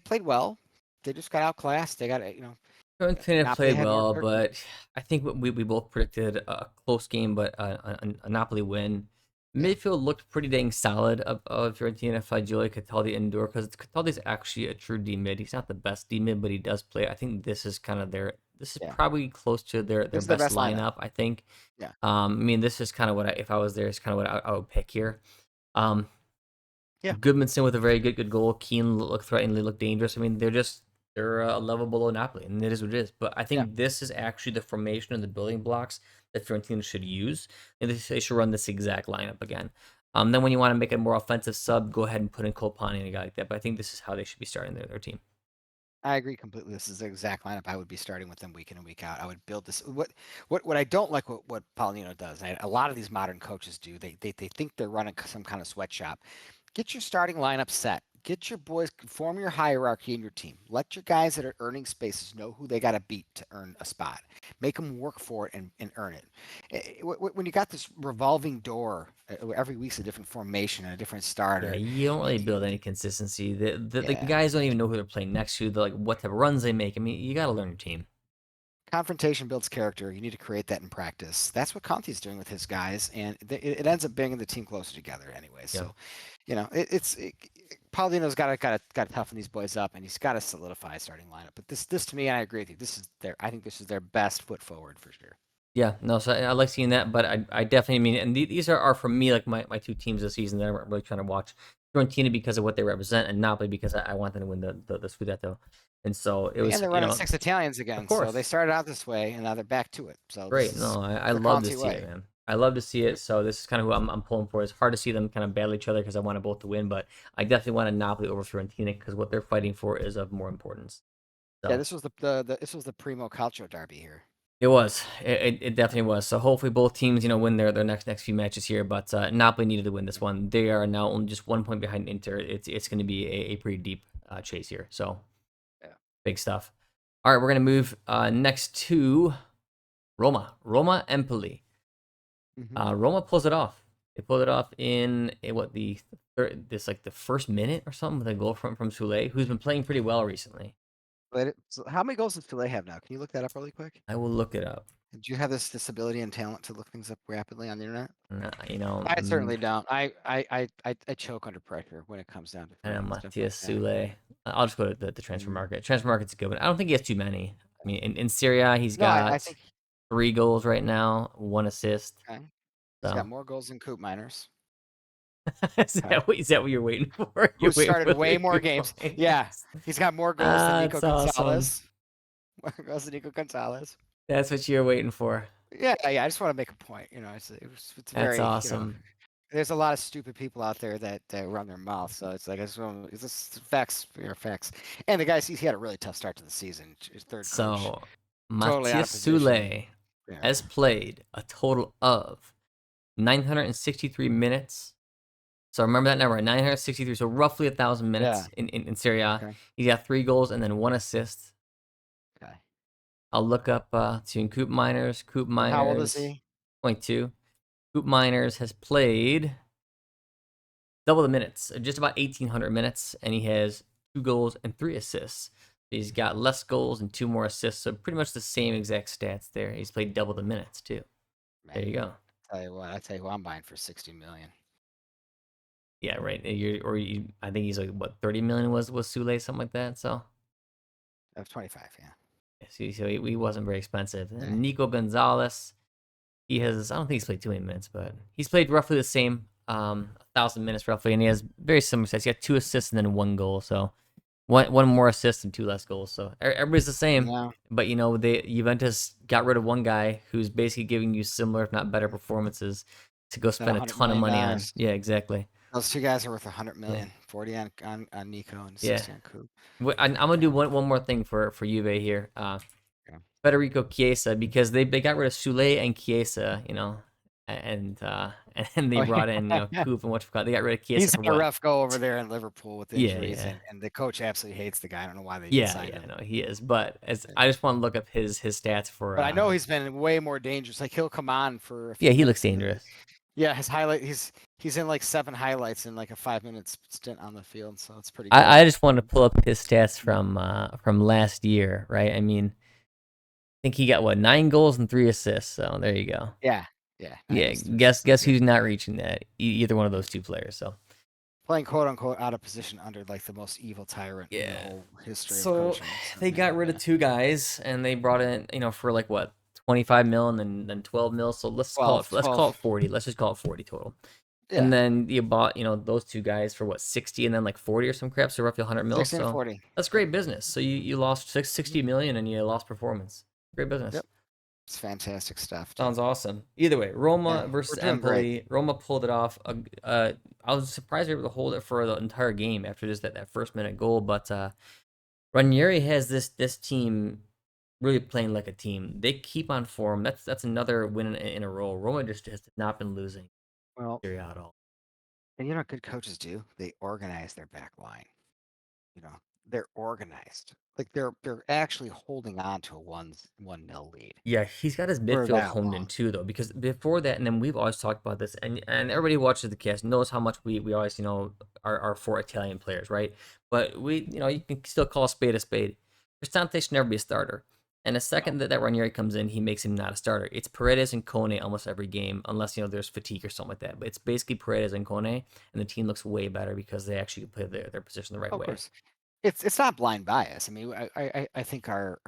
played well. They just got outclassed. They got Fiorentina Napoli played had more well, character. but I think we both predicted a close game, but a Napoli win. Yeah, Midfield looked pretty dang solid of Fiorentina. Fagioli, Cataldi indoor because Cataldi's actually a true D mid. He's not the best D mid, but he does play. I think this is kind of their. This is yeah. probably close to their This is their best best lineup. lineup. I think. Yeah, I mean, this is kind of what if I was there, is kind of what I would pick here. Um, yeah, Goodmanson with a very good goal. Keane look threatening, look dangerous. I mean, they're a level below Napoli, and it is what it is. But I yeah. think this is actually the formation and the building blocks that Fiorentina should use, and they should run this exact lineup again. Then when you want to make a more offensive sub, go ahead and put in Colpani and a guy like that. But I think this is how they should be starting their team. I agree completely. This is the exact lineup I would be starting with them week in and week out. I would build this. What I don't like what Paulino does, and a lot of these modern coaches do. They think they're running some kind of sweatshop. Get your starting lineup set. Get your boys, form your hierarchy in your team. Let your guys that are earning spaces know who they got to beat to earn a spot. Make them work for it and earn it. When you got this revolving door, every week's a different formation and a different Yeah, starter. you don't You, really you, build any consistency. The yeah, guys don't even know who they're playing next to. They're like what type of runs they make. I mean, you got to learn your team. confrontation builds character. You need to create that in practice. That's what Conte's doing with his guys, and it ends up bringing the team closer together anyway. Yeah. So, Paulino's got to toughen these boys up, and he's got to solidify a starting lineup. But this to me, and I agree with you. I think this is their best foot forward for sure. Yeah, no, so I like seeing that, but I definitely mean, and these are for me like my two teams this season that I'm really trying to watch. Fiorentina because of what they represent, and Napoli because I want them to win the Scudetto. And so it And was, they're running six Italians of again, so they course, started out this way, and now they're back to it. So this great. is No, I the love to Conte see it, way. man. I love to see it. So this is kind of who I'm pulling for. It's hard to see them kind of battle each other because I want them both to win, but I definitely want a Napoli over Fiorentina because what they're fighting for is of more importance. Yeah, So this was the Primo Calcio derby here. it was. It definitely was. So hopefully both teams, win their next few matches here. But Napoli needed to win this one. They are now only just 1 point behind Inter. It's going to be a pretty deep chase here. So Yeah. big stuff. All right, we're gonna move next to Roma Empoli. Mm-hmm. Roma pulls it off. They pulled it off in what the the first minute or something with a goal from Sule, who's been playing pretty well recently. So how many goals does Filet have now? Can you look that up really quick? I will look it up. Do you have this ability and talent to look things up rapidly on the internet? You know, I certainly don't. I choke under pressure when it comes down to I know stuff like Matthias that. Sule. I'll just go to the transfer Mm. market. Transfer market's a good one. I don't think he has too many. I mean, in Serie A, he's No, I got think 3 goals right now, 1 assist. okay. He's got So more goals than Coop Miners. Okay. is that what you're waiting for? Who You're waiting started for the way more Coop games. Yeah. points. He's got more goals than Ah, Nico that's awesome. Gonzalez. More goals than Nico Gonzalez. That's what you're waiting for. Yeah, I just want to make a point. It's That's very, awesome. there's a lot of stupid people out there that run their mouth. So it's like, it's just facts, facts. And the guy, he had a really tough start to the season. His third coach, So totally out of Matthias position. Sule Yeah. has played a total of 963 minutes. So remember that number, 963. So roughly 1,000 minutes Yeah. in Serie A. Okay. He's got 3 goals and then 1 assist. Okay. I'll look up to Coop Miners. Coop And how old is Miners, he? point 2. Coop Miners has played double the minutes, just about 1,800 minutes, and he has 2 goals and 3 assists. He's got less goals and 2 more assists, so pretty much the same exact stats there. He's played double the minutes too. Man, There you go. I tell you what, I'm buying for 60 million. Yeah, right. I think he's like what 30 million was Sule, something like that. So Of 25, yeah. so he wasn't very expensive. Yeah. And Nico Gonzalez, he has I don't think he's played too many minutes, but he's played roughly the same, 1,000 minutes roughly, and he has very similar stats. He got 2 assists and then 1 goal. So one more assist and 2 less goals. So everybody's the same. No, But Juventus got rid of one guy who's basically giving you similar, if not better, performances to go that spend a $100 ton of million. money on. Yeah, exactly. Those two guys are worth 100 Yeah. million. 40 on Nico and Yeah. 60 on Coop. I'm gonna do one more thing for Juve here. Yeah. Federico Chiesa, because they got rid of Sule and Chiesa, and and they Oh, brought in yeah. Coop and they got rid of Chiesa He's for had a what? rough go over there in Liverpool with Yeah, injuries, yeah. and the coach absolutely hates the guy. I don't know why they even Yeah, signed yeah, him. no, he is. But Yeah. I just want to look up his stats for. But I know he's been way more dangerous. Like he'll come on for a Yeah, few he looks minutes. And then, dangerous. yeah, his highlight. He's in like 7 highlights in like a 5 minute stint on the field, so it's pretty good. I just want to pull up his stats from last year, right? I mean, I think he got what 9 goals and 3 assists. So there you go. Yeah, yeah. Yeah, guess who's not reaching that? Either one of those two players. So Playing quote unquote out of position under like the most evil tyrant in the yeah. whole history of So coaching. So, they got rid of 2 guys, and they brought in, for like what 25 mil and then 12 mil. So let's call it 12. 40. Let's just call it 40 total. Yeah, And then you bought, those 2 guys for what 60, and then like 40 or some crap. So roughly 100 mil. 60 and So 40. that's great business. So you lost 60 million and you lost performance. Great business. Yep. It's fantastic stuff. Dude. Sounds awesome. Either way, Roma Yeah, versus we're doing great. Empoli. Roma pulled it off. I was surprised they were able to hold it for the entire game after just that first minute goal. But Ranieri has this team really playing like a team. They keep on form. That's another win in a row. Roma just has not been losing Well, Serie A at all. and you know what good coaches do? They organize their back line. They're organized. Like they're actually holding on to a 1-0 lead Yeah, he's got his for midfield that honed in long. too, though, because before that, and then we've always talked about this, and everybody who watches the cast knows how much we always, are for Italian players, right? But you can still call a spade a spade. Cristante should never be a starter. And the No, second that Ranieri comes in, he makes him not a starter. It's Paredes and Kone almost every game, unless, there's fatigue or something like that. But it's basically Paredes and Kone, and the team looks way better because they actually play their position the right of way. Of course. It's not blind bias. I mean, I think our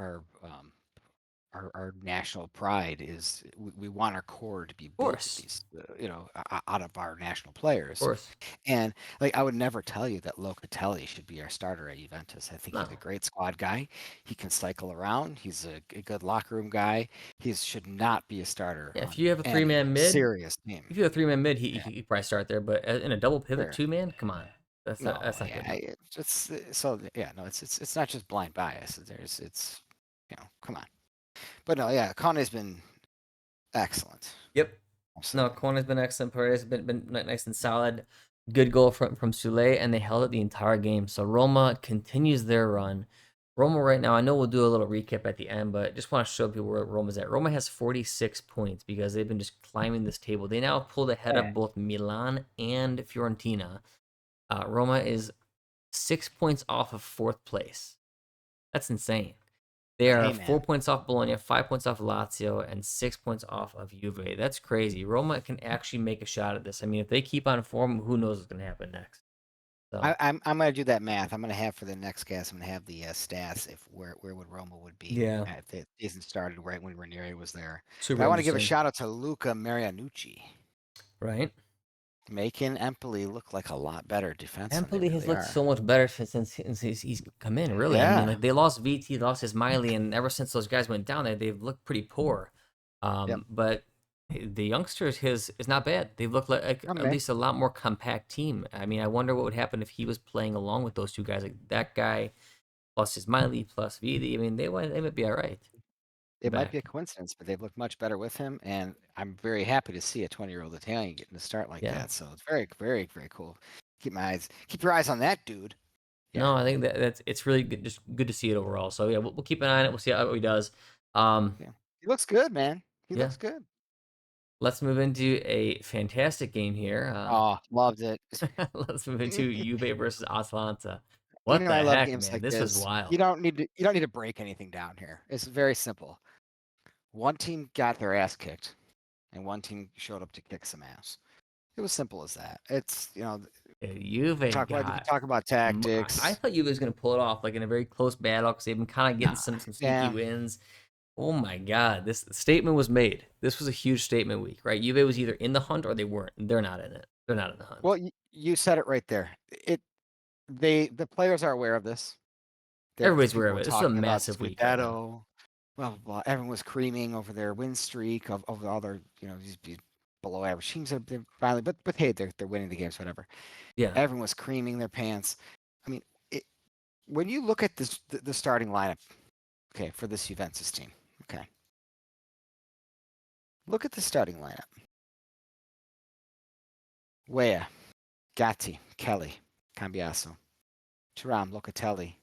national pride is we want our core to be built with course, these, out of our national of players. course. And like I would never tell you that Locatelli should be our starter at Juventus. I think he's a No. great squad guy. He can cycle around. He's a good locker room guy. He should not be a starter Yeah, if on you have a any three-man mid, serious team. if you have a 3-man mid, he Yeah, he could probably start there. But in a double pivot sure. 2-man, come on. No, That's not good. it's so yeah, no, it's not just blind bias. It's come on. But no, yeah, Conte's been excellent. Yep. No, Absolutely. Corner's been excellent. Perez been nice and solid. Good goal from Sule, and they held it the entire game. So Roma continues their run. Roma right now, I know we'll do a little recap at the end, but just want to show people where Roma's at. Roma has 46 points because they've been just climbing this table. They now pulled ahead Yeah. of both Milan and Fiorentina. Roma is 6 points off of fourth place. That's insane. They are Hey 4 man, points off Bologna, 5 points off Lazio, and 6 points off of Juve. That's crazy. Roma can actually make a shot at this. I mean, if they keep on form, who knows what's going to happen next? So, I'm gonna do that math. I'm gonna have for the next cast. I'm gonna have the stats if where would Roma would be yeah, if the season started right when Ranieri was there. But super I want to give a interesting, shout out to Luca Marianucci, right? making Empoli look like a lot better defensively. They Empoli has really looked are. so much better since he's come in. Really, I mean, Yeah. like they lost VT, lost Ismaili, and ever since those guys went down there, they've looked pretty poor. Yep. But the youngsters, his is not bad. They look like I at mean, least a lot more compact team. I mean, I wonder what would happen if he was playing along with those two guys, like that guy plus Ismaili plus VT. I mean, they might be all right it might be a back. coincidence, but they've looked much better with him, and I'm very happy to see a 20-year-old Italian getting to start like Yeah. that. So it's very, very, very cool. Keep your eyes on that dude. Yeah. No, I think that's it's really good, just good to see it overall. So yeah, we'll keep an eye on it. We'll see how he does. Um, Yeah. He looks good, man. He yeah. looks good. Let's move into a fantastic game here. Oh, loved it. Let's move into Juve versus Atalanta. You What know, I the love heck, games man? like This was this. wild. You don't need to break anything down here. It's very simple. One team got their ass kicked, and one team showed up to kick some ass. It was simple as that. It's Juve you can got. talk about I tactics. thought Juve was going to pull it off, like in a very close battle, because they've been kind of getting Nah, some sneaky yeah. wins. Oh my God, this statement was made. This was a huge statement week, right? Juve was either in the hunt or they weren't. They're not in it. They're not in the hunt. Well, you said it right there. The players are aware of this. Everybody's aware People of were it. This is a talking about massive week right now. Scudetto. Well, everyone was screaming over their win streak of all their these below average teams. They're finally, but hey, they're winning the games, whatever. Yeah. Everyone was creaming their pants. I mean, when you look at the starting lineup, okay, for this Juventus team, okay, look at the starting lineup: Wea, Gatti, Kelly, Cambiaso, Thuram, Locatelli,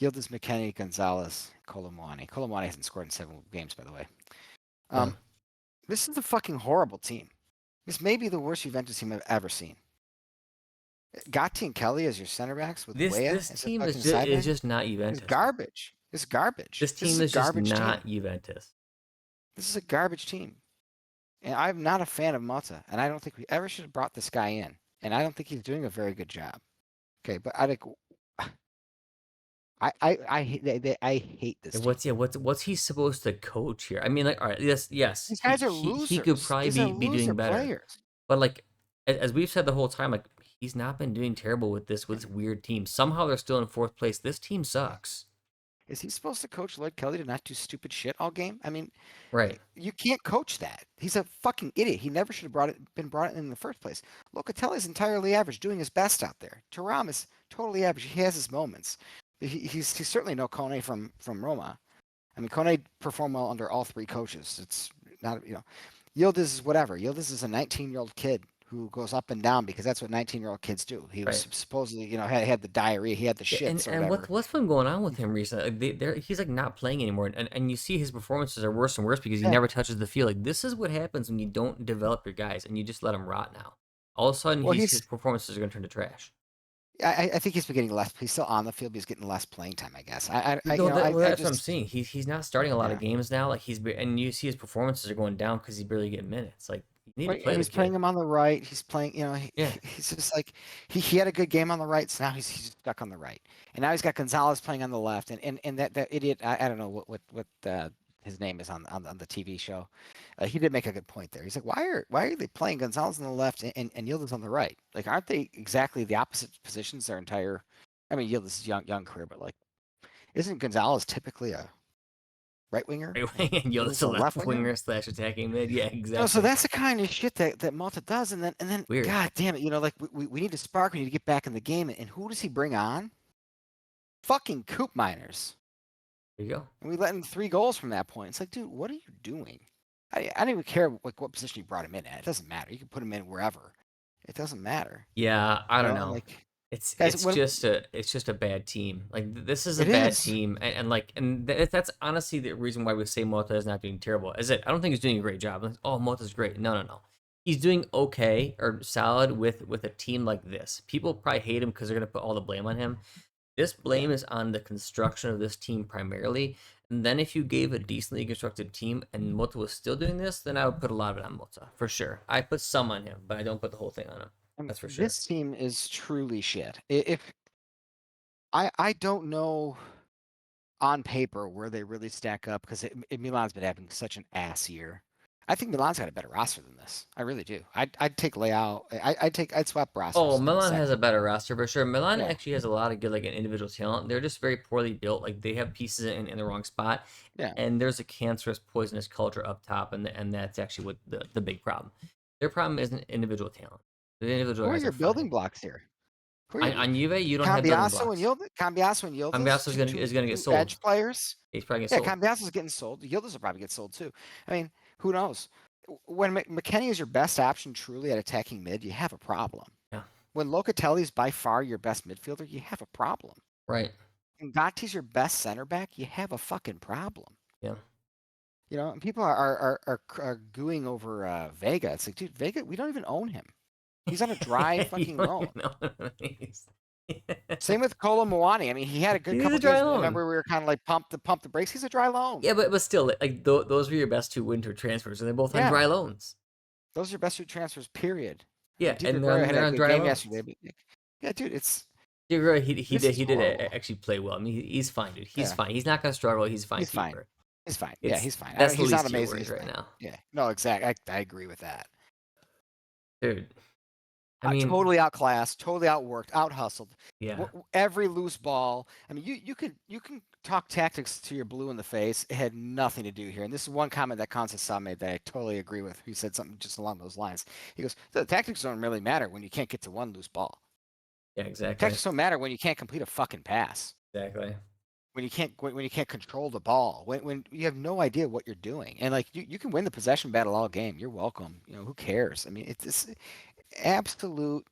Yildiz McKennie, Gonzalez, Colomwani. Colomwani hasn't scored in 7 games, by the way. Uh, Um, this is a fucking horrible team. This may be the worst Juventus team I've ever seen. Gatti and Kelly as your center backs with this Wea this as a team fucking is sideman just not is Juventus, man. garbage. It's garbage. This This is team a is just garbage team. not Juventus. This is a garbage team. And I'm not a fan of Mata, and I don't think we ever should have brought this guy in. And I don't think he's doing a very good job. Okay, but I think I hate this And team. what's he supposed to coach here? I mean, like, all right, yes, These guys are he could losers. probably These are be loser doing better, players. but like as we've said the whole time, like he's not been doing terrible with this weird team. Somehow they're still in fourth place. This team sucks. Is he supposed to coach Lloyd Kelly to not do stupid shit all game? I mean, Right, you can't coach that. He's a fucking idiot. He never should have been brought in the first place. Locatelli's entirely average, doing his best out there. Thuram is totally average. He has his moments. He's certainly no Kone from Roma. I mean, Kone performed well under all three coaches. It's not Yildiz is whatever. Yildiz is a 19-year-old kid who goes up and down because that's what 19-year-old kids do. He was right. supposedly had the diarrhea, he had the Yeah, shits or and whatever. what's been going on with him recently? Like he's like not playing anymore, and you see his performances are worse and worse because he Yeah. never touches the field. Like this is what happens when you don't develop your guys and you just let them rot. Now, all of a sudden, Well, his performances are going to turn to trash. I think he's been getting less. He's still on the field, but he's getting less playing time, I guess. No, I that's what I'm just saying. He's not starting a lot of yeah. games now. Like and you see his performances are going down because he's barely getting minutes. Like you need to Right, play and the he's playing kid. him on the right. He's playing, Yeah, he's just like he had a good game on the right, so now he's stuck on the right, and now he's got Gonzalez playing on the left, and that idiot, I don't know what his name is on the TV show. He did make a good point there. He's like, why are they playing Gonzalez on the left and Yildiz on the right? Like, aren't they exactly the opposite positions their entire? I mean, Yildiz is young career, but like, isn't Gonzalez typically a right winger, Right wing, and Yildiz Yildiz a a left left winger. winger slash attacking mid. Yeah, So exactly. that's the kind of shit that Malta does, and then Weird. God damn it, like we need to spark, we need to get back in the game, and who does he bring on? Fucking Coop Miners. There you go. And we let in 3 goals from that point. It's like, dude, what are you doing? I don't even care like what position you brought him in at. It doesn't matter. You can put him in wherever. It doesn't matter. Yeah, I don't And know. like It's guys, it's when just a it's just a bad team. Like this is a it bad is, team, and that's honestly the reason why we say Mota is not doing terrible. Is it? I don't think he's doing a great job. Like, oh, Mota's great. No, no, no. He's doing okay or solid with a team like this. People probably hate him because they're gonna put all the blame on him. This yeah. blame is on the construction of this team primarily. And then if you gave a decently constructed team and Mota was still doing this, then I would put a lot of it on Mota for sure. I put some on him, but I don't put the whole thing on him. That's for sure. This team is truly shit. If I don't know on paper where they really stack up because Milan's been having such an ass year. I think Milan's got a better roster than this. I really do. I'd take Leao. I'd swap Oh, rosters in a Milan has a second. better roster for sure. Milan Yeah, actually has a lot of good like individual talent. They're just very poorly built. Like they have pieces in the wrong spot, yeah. and there's a cancerous, poisonous culture up top, and that's actually what the big problem. Their problem isn't individual talent. The individual Who are guys are your fine. building blocks here? Who are On Juve, you don't have building Cambiaso and blocks. Yildiz? Cambiaso and Yildiz, Cambiaso two, two, is gonna get two sold. edge players. He's probably get Yeah, sold. Cambiaso's getting sold. Yildiz will probably get sold too. I mean, who knows? When McKennie is your best option truly at attacking mid, you have a problem. Yeah, When Locatelli's by far your best midfielder, you have a problem. right. When Gotti's your best center back, you have a fucking problem. Yeah. And people are gooing over Vega. It's like, dude, Vega, we don't even own him. He's on a dry You fucking don't loan. even know what it is. Same with Kolo Muani. I mean, he had a good He's a couple dry games. loan. Remember, we were kind of like pump the brakes. He's a dry loan. Yeah, but still, like those were your best two winter transfers, and they're both on Yeah, dry loans. those are your best two transfers. Period. I mean, Yeah, Di and Gregorio had they're a on good dry game loans. yesterday. But yeah, dude, Diego, this is he did horrible. actually play well. I mean, he's fine, dude. He's Yeah, fine. He's not gonna struggle. He's a fine he's fine. keeper. He's fine. Yeah, It's he's fine. I that's mean, the he's not least of your amazing. worries He's right fine. now, Yeah, no, exactly. I agree with that. dude. I mean, Totally outclassed, totally outworked, out hustled. yeah, Every loose ball. I mean, you can talk tactics to your blue in the face. It had nothing to do here. And this is one comment that Constance made that I totally agree with. He said something just along those lines. He goes, "The tactics don't really matter when you can't get to one loose ball. yeah, exactly, Tactics don't matter when you can't complete a fucking pass. exactly. When you can't control the ball. When you have no idea what you're doing. And like you can win the possession battle all game. You're welcome. Who cares? I mean, it's this absolute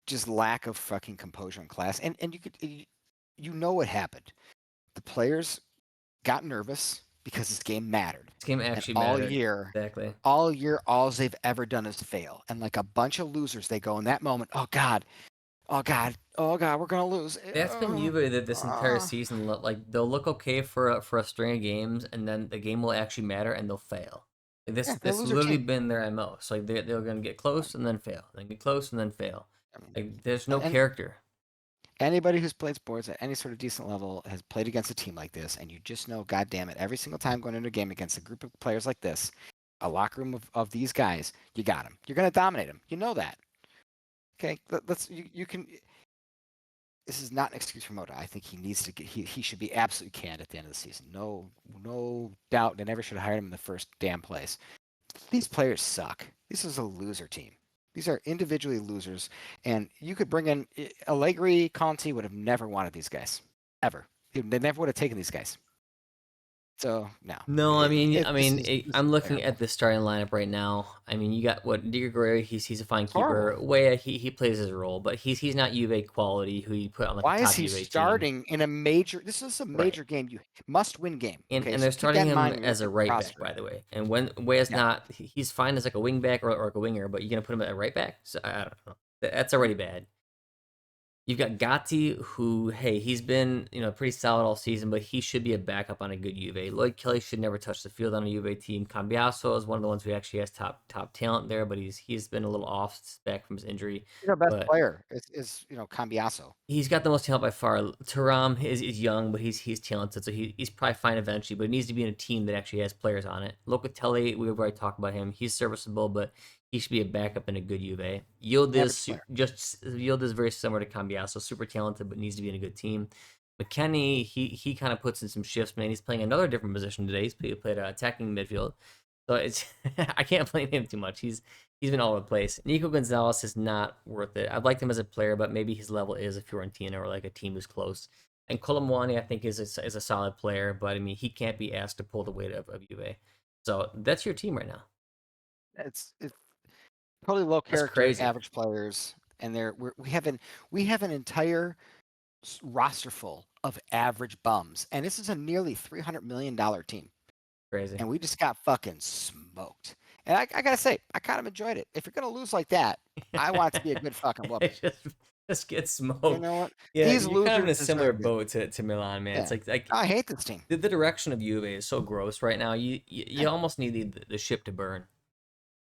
just lack of fucking composure and class. And you know what happened. The players got nervous because this game mattered. This game And actually all mattered. year, Exactly. all year, all they've ever done is fail. And like a bunch of losers, they go in that moment, oh God, oh God, oh God, we're gonna lose. That's been Juve that this entire season. Like they'll look okay for a string of games, and then the game will actually matter, and they'll fail. Like, Yeah, they're a this loser literally team. been their MO. So like they're gonna get close and then fail, then get close and then fail. I mean, Like there's no and character. anybody who's played sports at any sort of decent level has played against a team like this, and you just know, God damn it, every single time going into a game against a group of players like this, a locker room of these guys, you got them. You're gonna dominate them. You know that. Okay, you can. This is not an excuse for Moda. I think he needs to get. He should be absolutely canned at the end of the season. No doubt. They never should have hired him in the first damn place. These players suck. This is a loser team. These are individually losers, and you could bring in Allegri, Conte would have never wanted these guys ever. They never would have taken these guys. So no, No, this is I'm looking terrible. at the starting lineup right now. I mean, you got what Di Gregorio. He's a fine Horrible. keeper. Wea, he plays his role, but he's not Juve quality. Who you put on like a Why is top he Juve team, starting in a major? This is a right? major game. You must win game. Okay, And so they're keep starting that in him mind when you as look a at the right back, roster. by the way. And when Weah's Yeah, not, he's fine as like a wing back or like a winger, but you're gonna put him at a right back. So I don't know. That's already bad. You've got Gatti, who, hey, he's been pretty solid all season, but he should be a backup on a good Juve. Lloyd Kelly should never touch the field on a Juve team. Cambiaso is one of the ones who actually has top talent there, but he's been a little off back from his injury. he's our best But player. Is Cambiaso. he's got the most talent by far. Turam is young, but he's talented, so he's probably fine eventually. But it needs to be in a team that actually has players on it. Locatelli, we've already talked about him. He's serviceable, but he should be a backup in a good Juve. Average player. Yield is very similar to Cambiaso, super talented, but needs to be in a good team. McKennie, he kind of puts in some shifts, man. He's playing another different position today. Played attacking midfield, so it's I can't blame him too much. He's been all over the place. Nico Gonzalez is not worth it. I've liked him as a player, but maybe his level is a Fiorentina or like a team who's close. And Colomwani, I think, is a solid player, but I mean, he can't be asked to pull the weight of Juve. So that's your team right now. It's totally low That's character, crazy. average players, and we have an entire roster full of average bums, and this is a nearly $300 million team, Crazy. and we just got fucking smoked. And I gotta say, I kind of enjoyed it. If you're gonna lose like that, I want it to be a good fucking whooping. just get You smoked. know what? Yeah, These you're kind of in losers a similar deserved it. boat to Milan, man. It's Yeah, like I hate this team. the direction of Juve is so gross right now. You Yeah. almost need the ship to burn.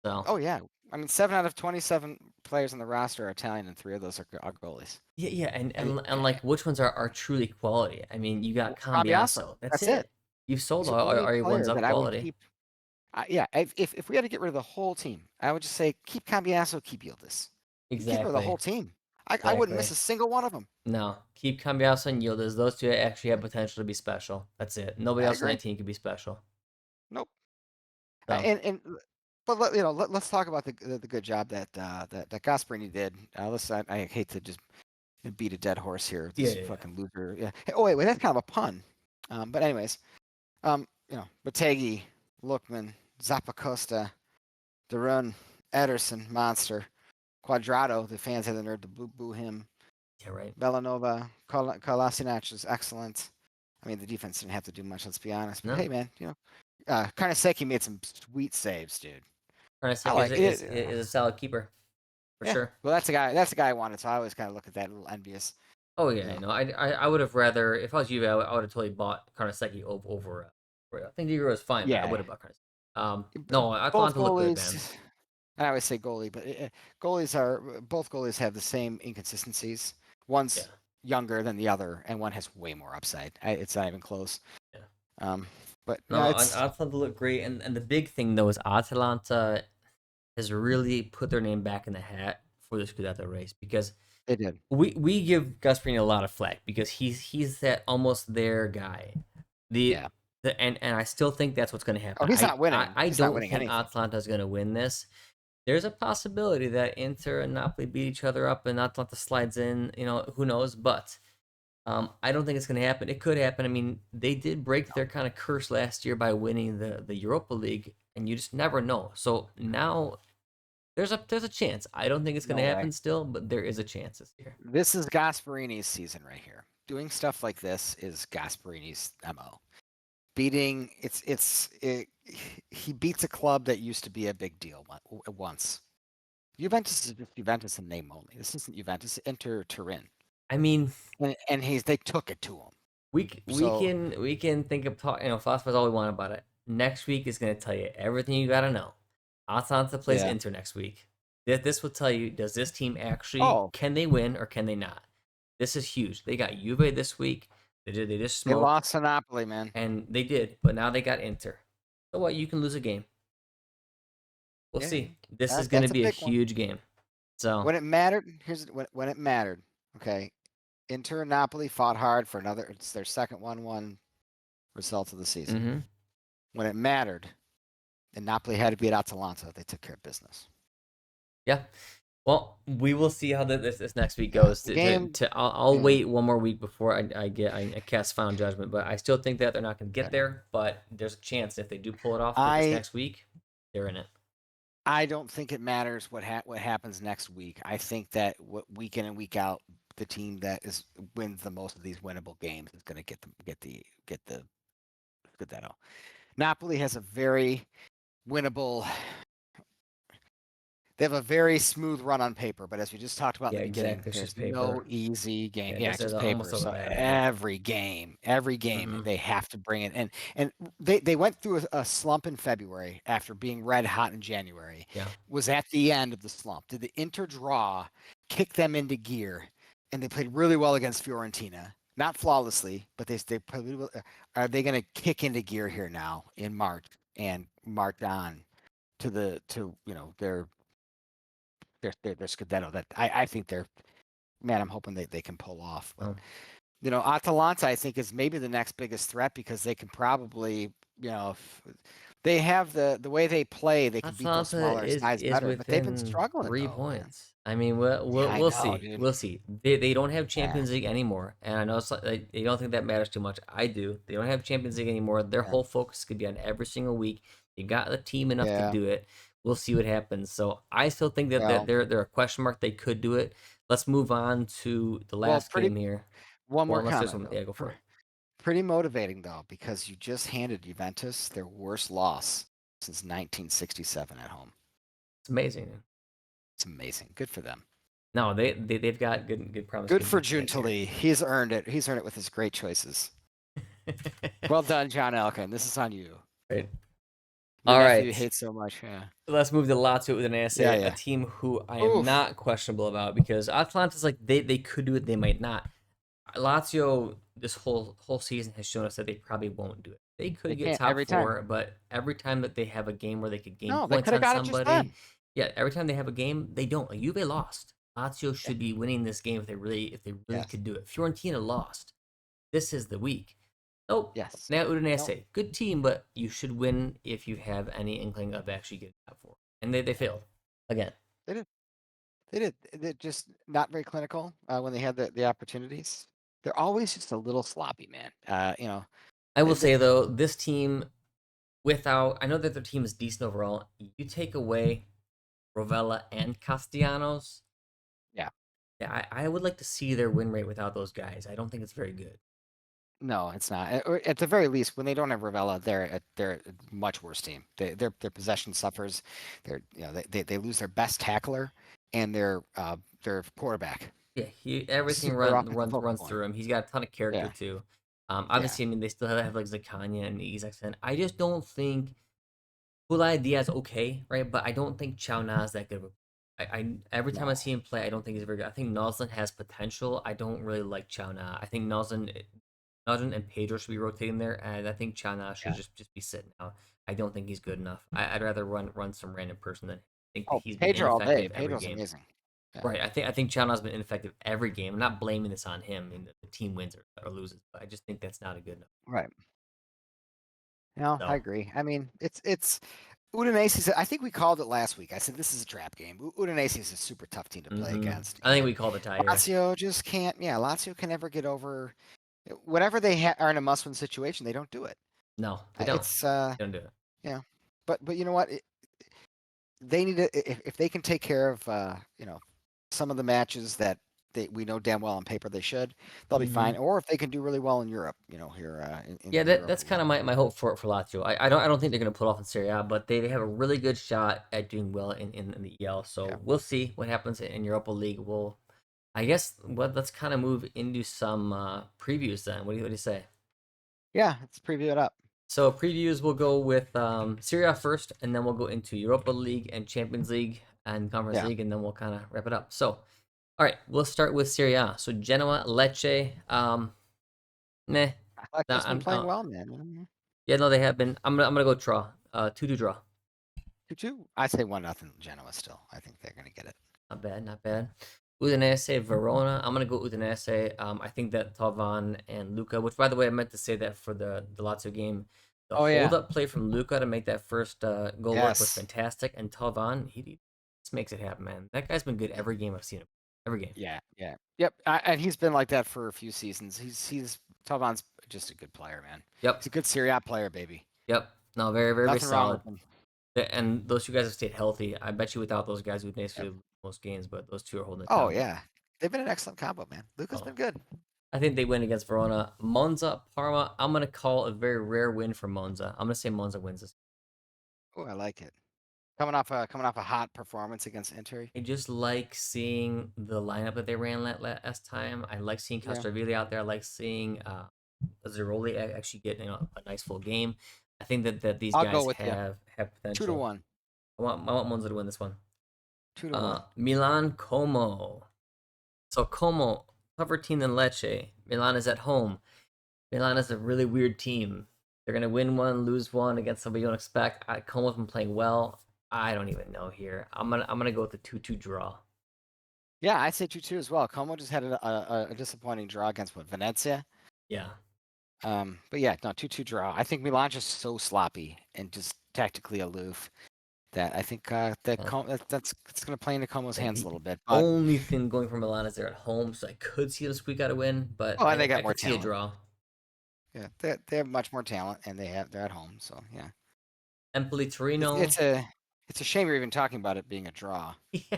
So Oh yeah, I mean, 7 out of 27 players on the roster are Italian, and 3 of those are goalies. yeah, And and like which ones are truly quality? I mean, you got Cambiaso, Cambiaso. That's that's it. it. You've sold He's the all only our ones player up that I would quality. keep. Yeah, if we had to get rid of the whole team, I would just say keep Cambiaso, keep Yildiz. You get rid of the whole Exactly. team. I wouldn't miss Exactly. a single one of them. No, keep Cambiaso and Yildiz. Those two actually have potential to be special. That's it. Nobody I else on agree. that team could be special. Nope. So But let's talk about the good job that Gasperini did. I hate to just beat a dead horse here. yeah, This fucking loser. Yeah. Oh wait, that's kind of a pun. But anyways, Bategi, Lookman, Zappacosta, Derun, Ederson, monster, Quadrado. The fans had the nerve to boo him. yeah, right. Belanova, Kolasinac is excellent. I mean, the defense didn't have to do much. Let's be honest. But No, hey, man, Karnaseki made some sweet saves, dude. I Karnasek like it. is a solid keeper for Yeah. sure. Well, that's the guy. That's the guy I wanted. So I always kind of look at that a little envious. Oh You yeah, know. no, I would have rather if I was Juve, I would have totally bought Karnaseki over. I think Digger was fine, but I Yeah. would have bought Karnaseki. No, Both Atalanta looked good, man. goalies. I always say goalie, but both goalies have the same inconsistencies. Yeah, One's younger than the other, and one has way more upside. It's not even close. yeah. Um, but No, yeah, it's Atalanta looked great, and the big thing though is Atalanta has really put their name back in the hat for the Scudetto race because they did. we give Gasperini a lot of flack because he's that almost there guy. The Yeah. and I still think that's what's going to Oh, happen. he's not winning. I He's not don't winning think anything. Atalanta is going to win this. There's a possibility that Inter and Napoli beat each other up and Atalanta slides in. You know, who knows? But I don't think it's going to happen. It could happen. I mean, they did break their kind of curse last year by winning the Europa League, and you just never know. So now there's a chance. I don't think it's going No to way. happen still, but there is a chance this year. This is Gasparini's season right here. Doing stuff like this is Gasparini's MO. Beating he beats a club that used to be a big deal once. Juventus is just Juventus in name only. This isn't Juventus. Enter Turin, I mean, and they took it to him. So we can think of talk, philosophize all we want about it. Next week is going to tell you everything you got to know. Atalanta plays yeah. Inter next week. This will tell you: does this team actually Oh, can they win or can they not? This is huge. They got Juve this week. They just they smoked lost to Napoli, man. and they did, but now they got Inter. So what? You can lose a game. We'll Yeah, see. This is going to that's a be a big one. huge game. So When it mattered, when it mattered. Okay, Inter and Napoli fought hard for another. It's their second 1-1 result of the season. mm-hmm. When it mattered, and Napoli had to beat Atalanta, they took care of business. Yeah. Well, we will see how this next week Yeah, goes. the game. I'll Yeah, wait one more week before I cast final judgment, but I still think that they're not going to get yeah. there. But there's a chance if they do pull it off this I next week, they're in it. I don't think it matters what happens next week. I think that week in and week out, the team that wins the most of these winnable games is going to get the Scudetto. Napoli has a very winnable. They have a very smooth run on paper, but as we just talked about in Yeah, the beginning, exactly. It's there's just no paper. easy game. Yeah, Yeah, it's there's just paper. almost a So bad game. every game, Mm-hmm. they have to bring it. And they went through a slump in February after being red hot in January. Yeah. Was at the end of the slump. Did the Inter draw kick them into gear? And they played really well against Fiorentina. Not flawlessly, but they played really well. Are they going to kick into gear here now in March and march on to their Scudetto? That I think they're, man, I'm hoping they can pull off. But Oh. Atalanta, I think, is maybe the next biggest threat because they can probably, if they have the way they play, they can beat those Atalanta smaller is sides is better. But they've been within struggling 3 points. though, man. I mean, we'll Yeah, we'll, I we'll know, see. dude. We'll see. They don't have Yeah, Champions League anymore, and I know it's like they don't think that matters too much. I do. They don't have Champions League anymore. Their yeah, whole focus could be on every single week. They got the team enough to yeah. do it. We'll see what happens. So I still think that Well, they're a question mark. They could do it. Let's move on to the well, last pretty. game here, One or more unless there's comment some. though. Yeah, go for it. Pretty motivating though, because you just handed Juventus their worst loss since 1967 at home. It's amazing. It's amazing. Good for them. No, they've got good promise. Good for Good next year. Giuntoli. He's earned it. He's earned it with his great choices. Well done, John Elkin. This is on you. Right. Your All nephew you right. hate so much. Yeah. Let's move to Lazio with an Yeah, essay, a yeah. team who I am Oof. not questionable about because Atalanta's like they could do it, they might not. Lazio this whole season has shown us that they probably won't do it. They They could get can't top every time. four, but every time that they have a game where they could gain No, they points could have on got it just somebody, then. yeah, every time they have a game, they don't. Like, Juve lost. Lazio Yeah. should be winning this game if they really Yes. could do it. Fiorentina lost. This is the week. Nope. Yes. Now No. Udinese, good team, but you should win if you have any inkling of actually getting top four. And they Yeah. failed again. They did. They did. They're just not very clinical when they had the opportunities. They're always just a little sloppy, man. I will The, say though, this team without I know that their team is decent overall. You take away Rovella and Castellanos, yeah. yeah, I would like to see their win rate without those guys. I don't think it's very good. No, it's not. Or at the very least, when they don't have Ravella, they're a much worse team. Their possession suffers. They lose their best tackler and their quarterback. Yeah, This everything is their offensive focal runs point. through him. He's got a ton of character Yeah, too. yeah, Obviously, I mean they still have like Zakanya and Isaacson. I just don't think Bulai Diaz okay, right? But I don't think Chow Na is that good. I every time I no, see him play, I don't think he's very good. I think Noslin has potential. I don't really like Chow Na. I think Noslin and Pedro should be rotating there, and I think Chow Na should yeah. just be sitting out. I don't think he's good enough. I'd rather run some random person than think Oh, he's been Pedro all day. ineffective every Pedro's game. amazing. Yeah, Right. I think Chow Na's been ineffective every game. I'm not blaming this on him. I mean, the team wins or loses, but I just think that's not a good enough. right. No, I So. agree. I mean, it's Udinese. I think we called it last week. I said this is a trap game. Udinese is a super tough team to play against, I think and we called the tie here. Lazio just can't. Yeah, Lazio can never get over whenever they are in a must-win situation. They don't do it. No, they don't. It's They don't do it. yeah, but you know what? They need to if they can take care of some of the matches that we know damn well on paper they should, they'll be hmm fine. Or if they can do really well in Europe, here in Yeah, the that's Europa kind of League. my hope for Lazio. I don't think they're going to pull off in Serie A, but they have a really good shot at doing well in the EL. Yeah, So we'll see what happens in Europa League. I guess let's kind of move into some previews then. What do you say? yeah. Let's preview it up. So previews we'll go with Serie A first, and then we'll go into Europa League and Champions League and Conference Yeah, League, and then we'll kind of wrap it up. So, all right, we'll start with Serie A. So Genoa, Lecce, meh. No, Lecce's been playing well, man. yeah, no, they have been. I'm gonna go draw. 2-2 draw. 2-2. I say 1-0 Genoa still. I think they're gonna get it. Not bad, not bad. Udinese, Verona. I'm gonna go Udinese. I think that Tavan and Luca, which by the way, I meant to say that for the Lazio game. The Oh yeah. hold up play from Luca to make that first goal work was Yes. fantastic, and Tavan he just makes it happen, man. That guy's been good every game I've seen him. Every game. Yeah. Yeah. Yep. And he's been like that for a few seasons. He's Tavan's just a good player, man. Yep, He's a good Serie A player, baby. yep. No, very, very, very Nothing wrong solid. with him. And those two guys have stayed healthy. I bet you without those guys, Udinese would Yep. have most games, but those two are holding it Oh down. yeah. They've been an excellent combo, man. Luca's Oh, been good. I think they win against Verona. Monza, Parma. I'm gonna call a very rare win for Monza. I'm gonna say Monza wins this. Oh, I like it. Coming off a hot performance against Inter. I just like seeing the lineup that they ran last time. I like seeing Yeah. Castrovilli out there. I like seeing Zeroli actually get a nice full game. I think that these I'll go guys with you. have 2 to potential. 1. I want Monza to win this one. 2 to 1. Milan Como. So Como, tougher team than Lecce. Milan is at home. Milan is a really weird team. They're gonna win one, lose one against somebody you don't expect. Como's been playing well. I don't even know here. I'm gonna go with the 2-2 draw. Yeah, I say 2-2 as well. Como just had a disappointing draw against what, Venezia? Yeah. But yeah, no, 2-2 draw. I think Milan's just so sloppy and just tactically aloof that I think that's it's going to play into Como's Yeah, hands a the little bit. But only thing going for Milan is they're at home, so I could see them squeak out a win, but oh, and they I got more could see a talent. draw. Yeah, they have much more talent, and they're at home. So yeah, Empoli it's Torino. it's a it's a shame you're even talking about it being a draw. Yeah,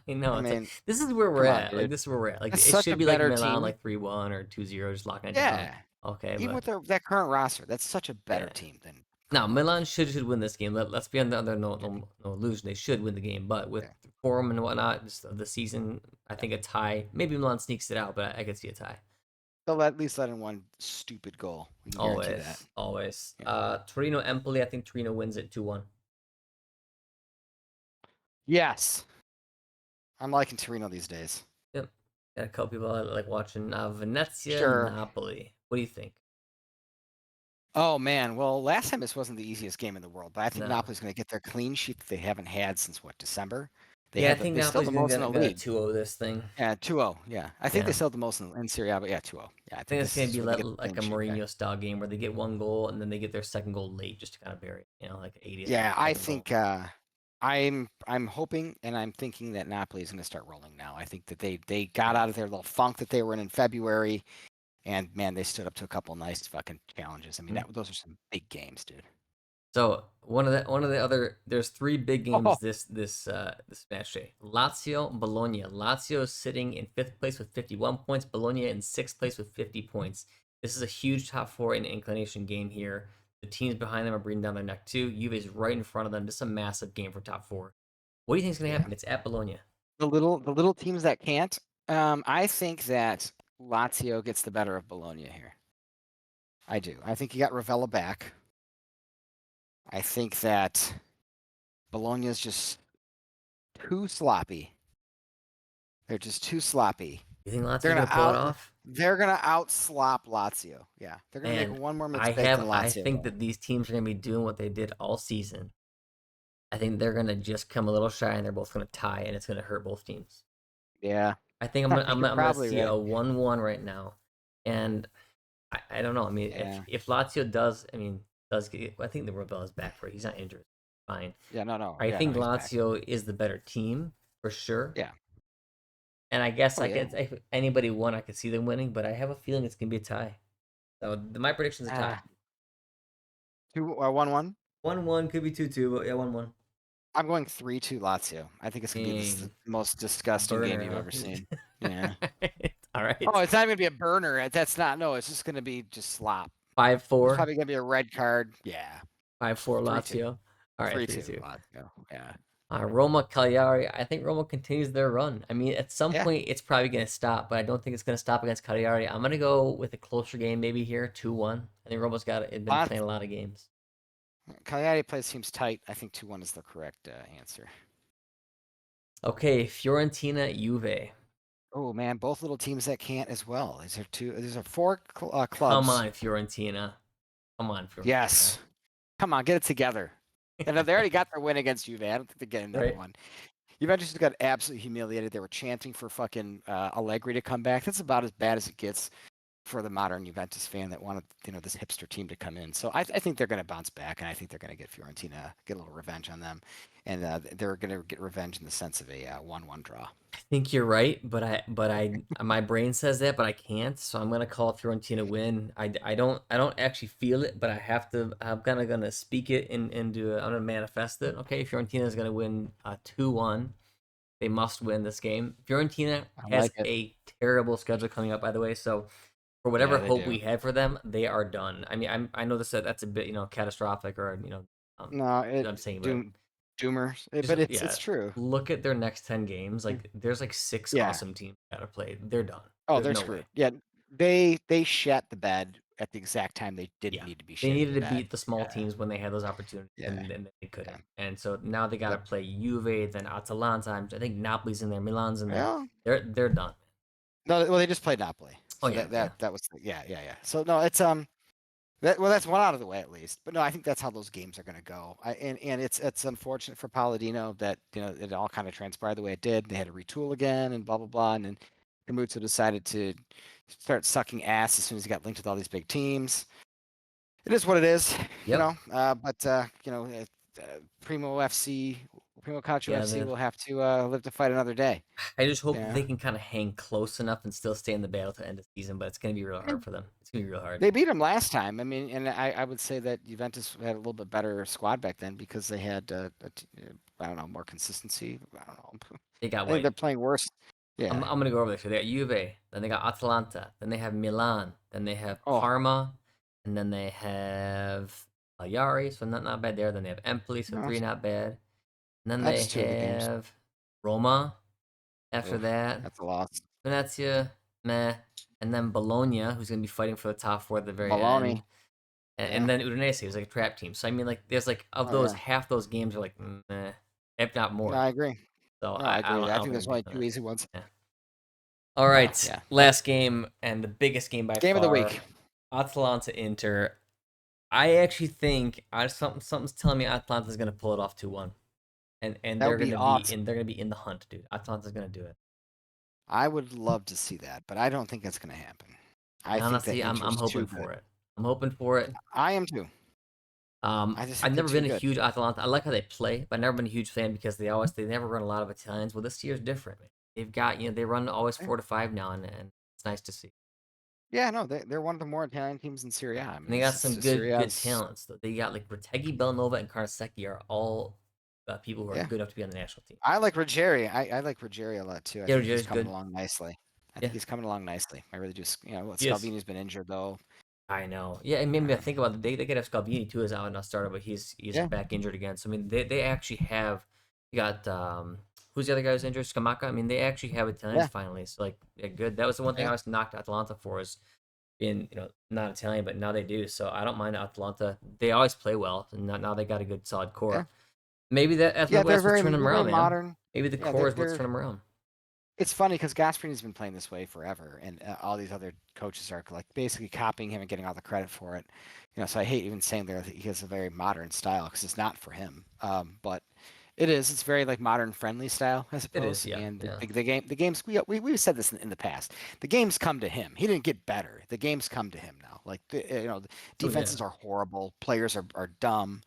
I know. I It's like mean, this is where we're come on, at. Like dude. this is where we're at. Like That's it such a should be like better Milan, team. like 3-1 or 2-0, just locking it down. Yeah, Okay, even but with that current roster, that's such a better yeah. team than Now Como. Milan should win this game. Let's be under Yeah, no illusion. They should win the game, but with yeah, form and whatnot, just the season, I yeah. think a tie. Maybe Milan sneaks it out, but I could see a tie. They'll at least let in one stupid goal. We can guarantee that. Always, always. Yeah. Torino Empoli. I think Torino wins it 2-1. Yes, I'm liking Torino these days. Yep. Got a couple people that like watching Venezia Sure. Napoli. What do you think? Oh man, well, last time this wasn't the easiest game in the world, but I think No. Napoli's going to get their clean sheet that they haven't had since what, December? Yeah, I They think still Napoli's the gonna most in get the got a league. 2-0 this thing. Yeah, 2-0. Yeah, I think they Yeah. still have the most in Serie A, but yeah, 2-0. Yeah, I I think think it's this gonna is be where they get the like clean a sheet back. Mourinho style game where they get one goal and then they get their second goal late just to kind of bury it. You know, like 80th Yeah, I second goal. think I'm hoping and I'm thinking that Napoli is going to start rolling now. I think that they got out of their little funk that they were in February, and man, they stood up to a couple nice fucking challenges. I mean, Mhm. those are some big games, dude. So one of the other there's three big games Oh, this match day. Lazio Bologna. Lazio is sitting in fifth place with 51 points. Bologna in sixth place with 50 points. This is a huge top four in inclination game here. The teams behind them are breathing down their neck too. Juve is right in front of them. This is a massive game for top four. What do you think is going to yeah. happen? It's at Bologna. The little teams that can't. I think that Lazio gets the better of Bologna here. I do. I think you got Ravella back. I think that Bologna is just too sloppy. They're just too sloppy. You think Lazio's They're going gonna to pull it out. off? They're gonna outslop Lazio. Yeah, they're gonna make And one more mistake than I Lazio think will. that these teams are going to be doing what they did all season. I think they're going to just come a little shy and they're both going to tie and it's going to hurt both teams. Yeah, I think you're I'm gonna probably see a right. 1-1 right now, and I don't know. I mean, Yeah, if Lazio does, I mean, does get, I think the Rebel is back for it. He's not injured. Fine. yeah, no, I yeah, no, think he's back. Lazio is the better team for sure, Yeah. and I guess Oh I yeah. could if anybody won, I could see them winning, but I have a feeling it's gonna be a tie. So my prediction is a tie. Ah, 1-1. 1-1 could be 2-2, but yeah, 1-1. I'm going 3-2 Lazio. I think it's gonna be the Dang, most disgusting game you've burner, ever huh? seen. Yeah. All Oh, right, it's not gonna be a burner. That's not. No, it's just gonna be just slop. five There's four, probably gonna be a red card. Yeah. 5-4 3-2. Lazio. All right, 3-2 3-2. Lazio. Yeah. Roma Cagliari. I think Roma continues their run. I mean, at some Yeah. point it's probably going to stop, but I don't think it's going to stop against Cagliari. I'm going to go with a closer game maybe here, 2-1. I think Roma's got it been Laz- playing a lot of games. Cagliari plays teams tight. I think 2-1 is the correct answer. Okay, Fiorentina Juve. Oh man, both little teams that can't as well. These are two. These are four Come clubs. on, Fiorentina. Come on, Fiorentina. Yes. Come on, get it together. And they already got their win against Juve. I don't think they're getting another Right? one. Juventus just got absolutely humiliated. They were chanting for fucking Allegri to come back. That's about as bad as it gets for the modern Juventus fan that wanted, this hipster team to come in. So I think they're going to bounce back, and I think they're going to get Fiorentina, get a little revenge on them, and they're going to get revenge in the sense of a 1-1 draw. I think you're right, but my brain says that, but I can't. So I'm gonna call Fiorentina win. I don't actually feel it, but I have to. I'm kind of gonna speak it into. I'm gonna manifest it. Okay, Fiorentina is gonna win 2-1. They must win this game. Fiorentina I has like it. a terrible schedule coming up, by the way. So for whatever Yeah, they hope do. we had for them, they are done. I mean, I know that's a bit catastrophic or No, I'm saying, but doomers, just but it's yeah, true. look at their next 10 games. Yeah. Like there's like six Yeah. awesome teams gotta play. They're done. Oh, There's they're no screwed. way. Yeah, they shat the bed at the exact time they didn't Yeah, need to be they shitting needed the to bed. beat the small Yeah, teams when they had those opportunities, yeah, and they yeah. couldn't. And so now they got to But play Juve, then Atalanta. I think Napoli's in there, Milan's in there. well, They're done. no, well they just played Napoli, Oh so yeah, that yeah. that that was yeah. So no, it's That's one out of the way at least. But no, I think that's how those games are going to go. And it's unfortunate for Palladino that it all kind of transpired the way it did. They had to retool again and blah blah blah. And then Kamutsu decided to start sucking ass as soon as he got linked with all these big teams. It is what it is, Yep. But Primo FC, Primo Calcio Yeah. FC will have to live to fight another day. I just hope that Yeah. they can kind of hang close enough and still stay in the battle to end the season, but it's going to be real hard And for them. It's going to be real hard. they beat him last time. I mean, and I would say that Juventus had a little bit better squad back then because they had, I don't know, more consistency. I don't know. They got I think white. they're playing worse. I'm, Yeah. I'm gonna go over this. So they got Juve, then they got Atalanta, then they have Milan, then they have Oh, Parma, and then they have Cagliari, so not bad there. Then they have Empoli, so no, three not bad. And then they that's two of the games. have Roma after Ugh, that, that's a loss. Venezia, meh, and then Bologna, who's gonna be fighting for the top four at the very end, Baloney. and Yeah. then Udinese was like a trap team. So I mean, like, there's like of Oh those, yeah. half those games are like meh, if not No, more. I agree. So No, I agree. I I don't think think there's they're only doing two that. easy ones. Yeah. All No, right, yeah. last game and the biggest game by Game of the far, week. Atalanta Inter. I actually think something's telling me Atalanta's gonna pull it off 2-1, and That would be awesome. they're gonna be in the hunt, dude. Atalanta's gonna do it. I would love to see that, but I don't think that's going to happen. I And think that honestly, I'm Inter's hoping too good. for it. I'm hoping for it. I am too. I just I've think they're never too been a good. huge Atalanta. I like how they play, but I've never been a huge fan because they never run a lot of Italians. Well, this year's different. Man. They've got they run always Yeah, 4 to 5 now, and it's nice to see. yeah, no, they're one of the more Italian teams in Serie A. I And mean, they got it's some just Serie good A's. talents. Though. They got like Retegui, Bellanova, and Karasecki are all people who are Yeah, good enough to be on the national team. I like Ruggieri. I like Ruggieri a lot too. I Yeah, think he's Ruggieri's coming good. along nicely. I think Yeah, he's coming along nicely. I really do. What he is. Scalvini's been injured though. I know. Yeah, and maybe I Um, think about they could have Scalvini too as out and starter, but he's yeah, back injured again. So I mean they actually have you got who's the other guy who's injured? Scamacca. I mean they actually have Italians yeah, finally. So like yeah, good. That was the one thing yeah, I was knocked Atalanta for is being not Italian, but now they do. So I don't mind Atalanta. They always play well, and now they got a good solid yeah, core. Maybe yeah. that's what's turning them They're very around, man. modern. Maybe the Yeah, core is what's turning them around. it's funny because Gasperini's been playing this way forever, and all these other coaches are like basically copying him and getting all the credit for it. So I hate even saying that he has a very modern style because it's not for him. But it is. It's very like modern friendly style, I It is, suppose. yeah, And yeah. the games we've said this in the past. The games come to him. He didn't get better. The games come to him now. Like the Oh yeah. defenses are horrible. Players are dumb.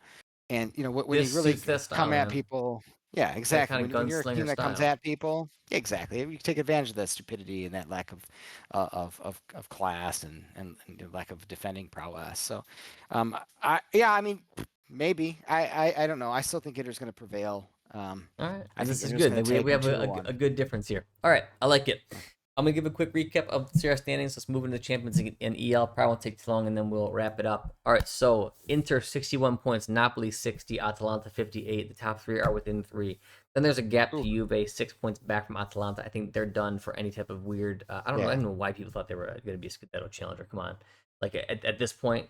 And when you This really suits that style, come at man. people, yeah, That exactly. kind of When you're a team gunslinger that comes style. at people, yeah, exactly. You take advantage of that stupidity and that lack of class and lack of defending prowess. So, I mean, maybe I don't know. I still think Inter's going to prevail. All right, I think this is Inter's good. going to take We them have 2-1. a good difference here. All right, I like it. I'm gonna give a quick recap of Serie A standings. Let's move into the Champions League and EL. Probably won't take too long, and then we'll wrap it up. All right, so Inter 61 points, Napoli 60, Atalanta 58. The top three are within three. Then there's a gap to Ooh, Juve, 6 points back from Atalanta. I think they're done for any type of weird. I don't know. I yeah. don't know why people thought they were going to be a Scudetto challenger. Come on, like at this point.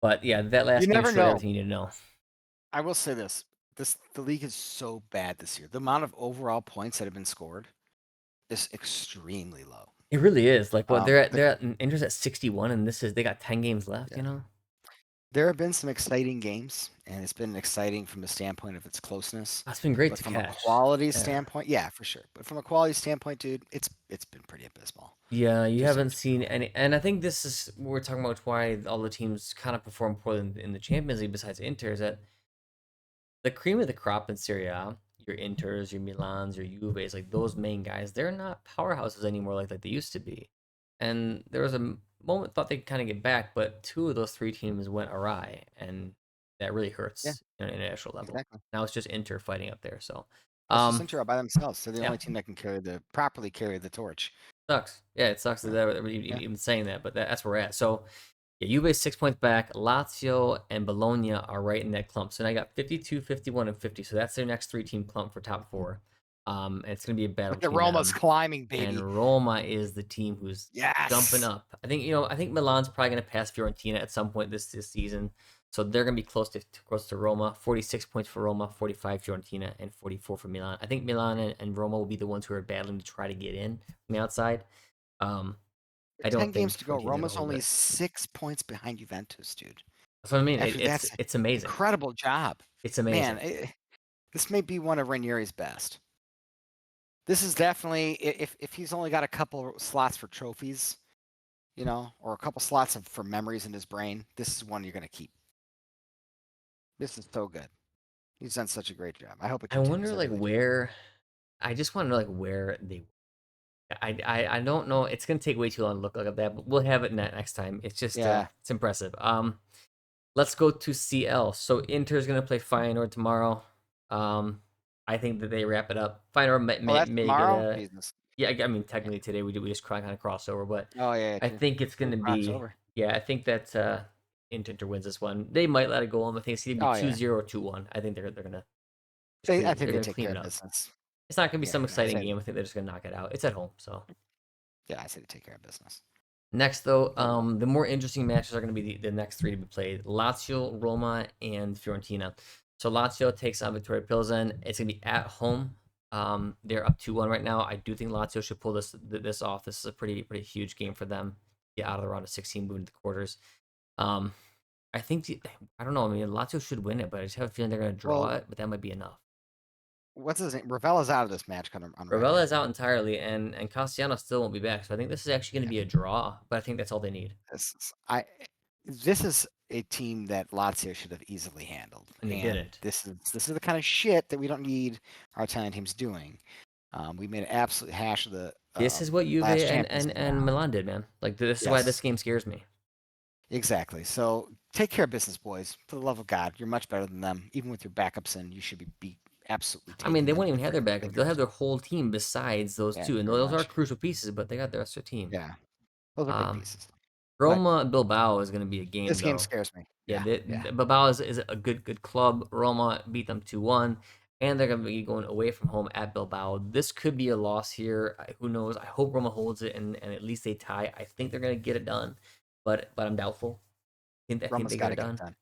But yeah, that You last game never showed know. everything you need to know. I will say this: the league is so bad this year. The amount of overall points that have been scored is extremely low. It really is. Like what The they're at Inter's at 61, and they got 10 games left. Yeah. You know. There have been some exciting games, and it's been exciting from the standpoint of its closeness. That's been great But to from a catch. quality Yeah. standpoint, yeah, for sure. But from a quality standpoint, dude, it's been pretty abysmal. Yeah, you Just haven't abysmal. seen any, and I think this is what we're talking about why all the teams kind of perform poorly in the Champions League besides Inter is that the cream of the crop in Serie A, your Inters, your Milans, your Juves, like those main guys, they're not powerhouses anymore like they used to be. And there was a moment thought they could kind of get back, but two of those three teams went awry, and that really Yeah, hurts on an international level. exactly. Now it's just Inter fighting up there. So, That's just um, Inter by themselves. They're the yeah, only team that can properly carry the torch. sucks. Yeah, it sucks that Yeah, they're yeah. even saying that, but that's where we're at. So, yeah, Juve's 6 points back. Lazio and Bologna are right in that clump. So now I got 52, 51, and 50. So that's their next three-team clump for top four. And it's going to be a battle But the between Roma's them. climbing, baby. And Roma is the team who's jumping Yes. up. I think Milan's probably going to pass Fiorentina at some point this season. So they're going to be close to Roma. 46 points for Roma, 45 Fiorentina, and 44 for Milan. I think Milan and Roma will be the ones who are battling to try to get in from the outside. Um, I ten don't think games to go. Fiorentina is gonna Roma's hold only it. 6 points behind Juventus, dude. That's what I mean. After It's that's it's amazing. incredible job, It's man. amazing. This may be one of Ranieri's best. This is definitely if he's only got a couple slots for trophies, or a couple slots for memories in his brain. This is one you're gonna keep. This is so good. He's done such a great job. I hope it I continues. wonder I like really do. where. I just want to know like where they. I don't know. It's gonna take way too long to look at that, but we'll have it next time. It's just Yeah. it's impressive. Let's go to CL. So Inter's gonna play Feyenoord tomorrow. Um, I think that they wrap it up. Feyenoord may, Oh, may, that's may get tomorrow. a Jesus. yeah. I mean, Yeah. technically today we just kind of crossover, but Oh yeah, I true. think it's Little gonna be crossover. yeah. I think that Inter wins this one. They might let it go on. I think it's gonna be Oh two yeah. zero or 2-1. I think they're gonna I think they're they gonna take clean care it of up. business. It's not gonna be Yeah. some No, I exciting say game. I think they're just gonna knock it out. It's at home, so. yeah. I say they take care of business. Next, though, They will. the more interesting matches are going to be the next three to be played: Lazio, Roma, and Fiorentina. So Lazio takes on Vittoria Pilsen. It's going to be at home. They're up 2-1 right now. I do think Lazio should pull this off. This is a pretty huge game for them. Get out of the round of 16, moving to the quarters. Um, I think I don't know. I mean, Lazio should win it, but I just have a feeling they're going to draw Well, it. But that might be enough. what's his name? Ravella's out of this match, kind of on red, Ravella right? is out entirely, and Castellanos still won't be back. So I think this is actually going to Yeah. be a draw. But I think that's all they need, This is a team that Lazio should have easily handled, and they and didn't. this is the kind of shit that we don't need our Italian teams doing. We made an absolute hash of the This is what Juve last and, Champions and, League and round. Milan did, man. Like this is why this Yes, game scares me. exactly. So take care of business, boys. For the love of God, you're much better than them. Even with your backups in, you should be absolutely I mean, taking they them won't to even have their freaking backups. They'll have fingers. their whole team besides those Yeah, two, and pretty those are much. crucial pieces. But they got the rest of their team. Yeah, those are big Um, pieces. But Roma Bilbao is going to be a game this game though. scares me. Yeah, Yeah, yeah. Bilbao is a good club. Roma beat them 2-1, and they're going to be going away from home at Bilbao. This could be a loss here. Who knows? I hope Roma holds it and at least they tie. I think they're going to get it done, but I'm doubtful. I think Roma's they got get to it get it done. done.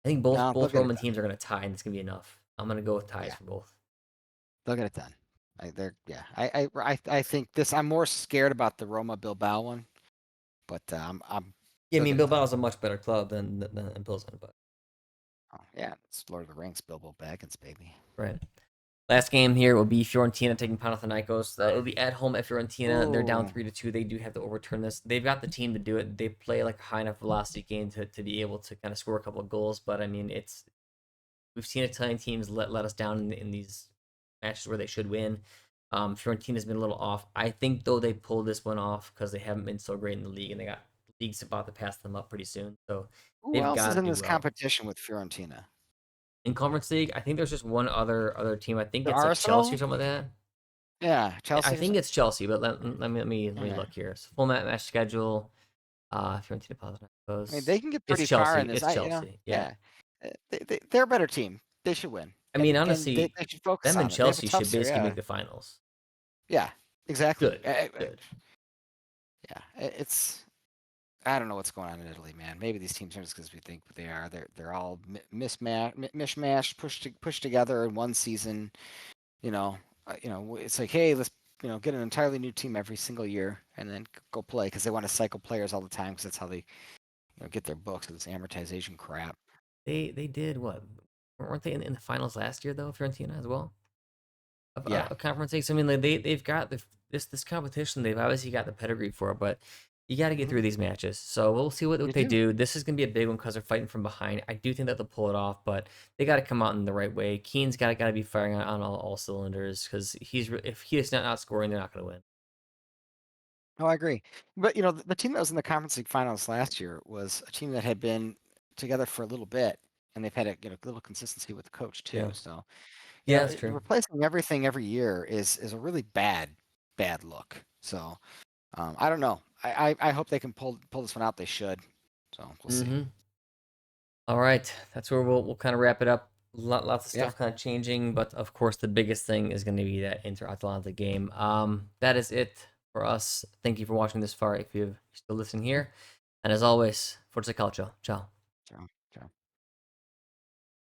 I think No, they'll both get it Roman done. teams are going to tie, and it's going to be enough. I'm going to go with ties Yeah, for both. they'll get it done. They're yeah. I think this. I'm more scared about the Roma Bilbao one, but Yeah, I they'll mean get it done. Bilbao is a much better club than Pilsen, but Oh, yeah, it's Lord of the Rings, Bilbo Baggins, baby. right. Last game here will be Fiorentina taking Panathinaikos. It'll be at home at Fiorentina. They're down Ooh, 3-2. They do have to overturn this. They've got the team to do it. They play like a high enough velocity game to be able to kind of score a couple of goals. But I mean, we've seen Italian teams let us down in these matches where they should win. Fiorentina's been a little off. I think though they pulled this one off because they haven't been so great in the league, and they got leagues about to pass them up pretty soon. So who they've else got is to in do this well. competition with Fiorentina? In Conference League, I think there's just one other team. I think The it's like Chelsea or Arsenal? something like that. Yeah, I Chelsea or think something. it's Chelsea, but let me Okay. look here. So full match schedule. Fiorentina I mean, Panathinaikos. they can get It's pretty far Chelsea. in this. It's Chelsea. Yeah. Yeah, they're a better team. They should win, I mean, and they, honestly, they should focus them and on it. They have a Chelsea tough should Serie basically make A. the finals. Yeah, exactly. Good. Good. Yeah, it's I don't know what's going on in Italy, man. Maybe these teams are just because we think they are. They're all mishmashed, pushed together in one season. It's like, hey, let's get an entirely new team every single year and then go play because they want to cycle players all the time because that's how they get their books. This amortization crap. They did what? Weren't they in the finals last year though, Fiorentina as well? Yeah, A Conference League. So, I mean, like they've got this competition. They've obviously got the pedigree for it, but you got to get hmm through these matches. So we'll see what you they do. do. This is gonna be a big one because they're fighting from behind. I do think that they'll pull it off, but they got to come out in the right way. Keane's got to be firing on all cylinders because if he's not scoring, they're not gonna win. Oh, I agree. But the team that was in the Conference League finals last year was a team that had been together for a little bit, and they've had a little consistency with the coach too. Yeah, So yeah, that's true. replacing everything every year is a really bad look. So I don't know. I hope they can pull this one out. They should. So we'll see. Mm-hmm. All right, that's where we'll kind of wrap it up. Lots of Yeah. stuff kind of changing, but of course the biggest thing is going to be that Inter Atalanta game. That is it for us. Thank you for watching this far. If you're still listening here, and as always, Forza Calcio. Ciao. So.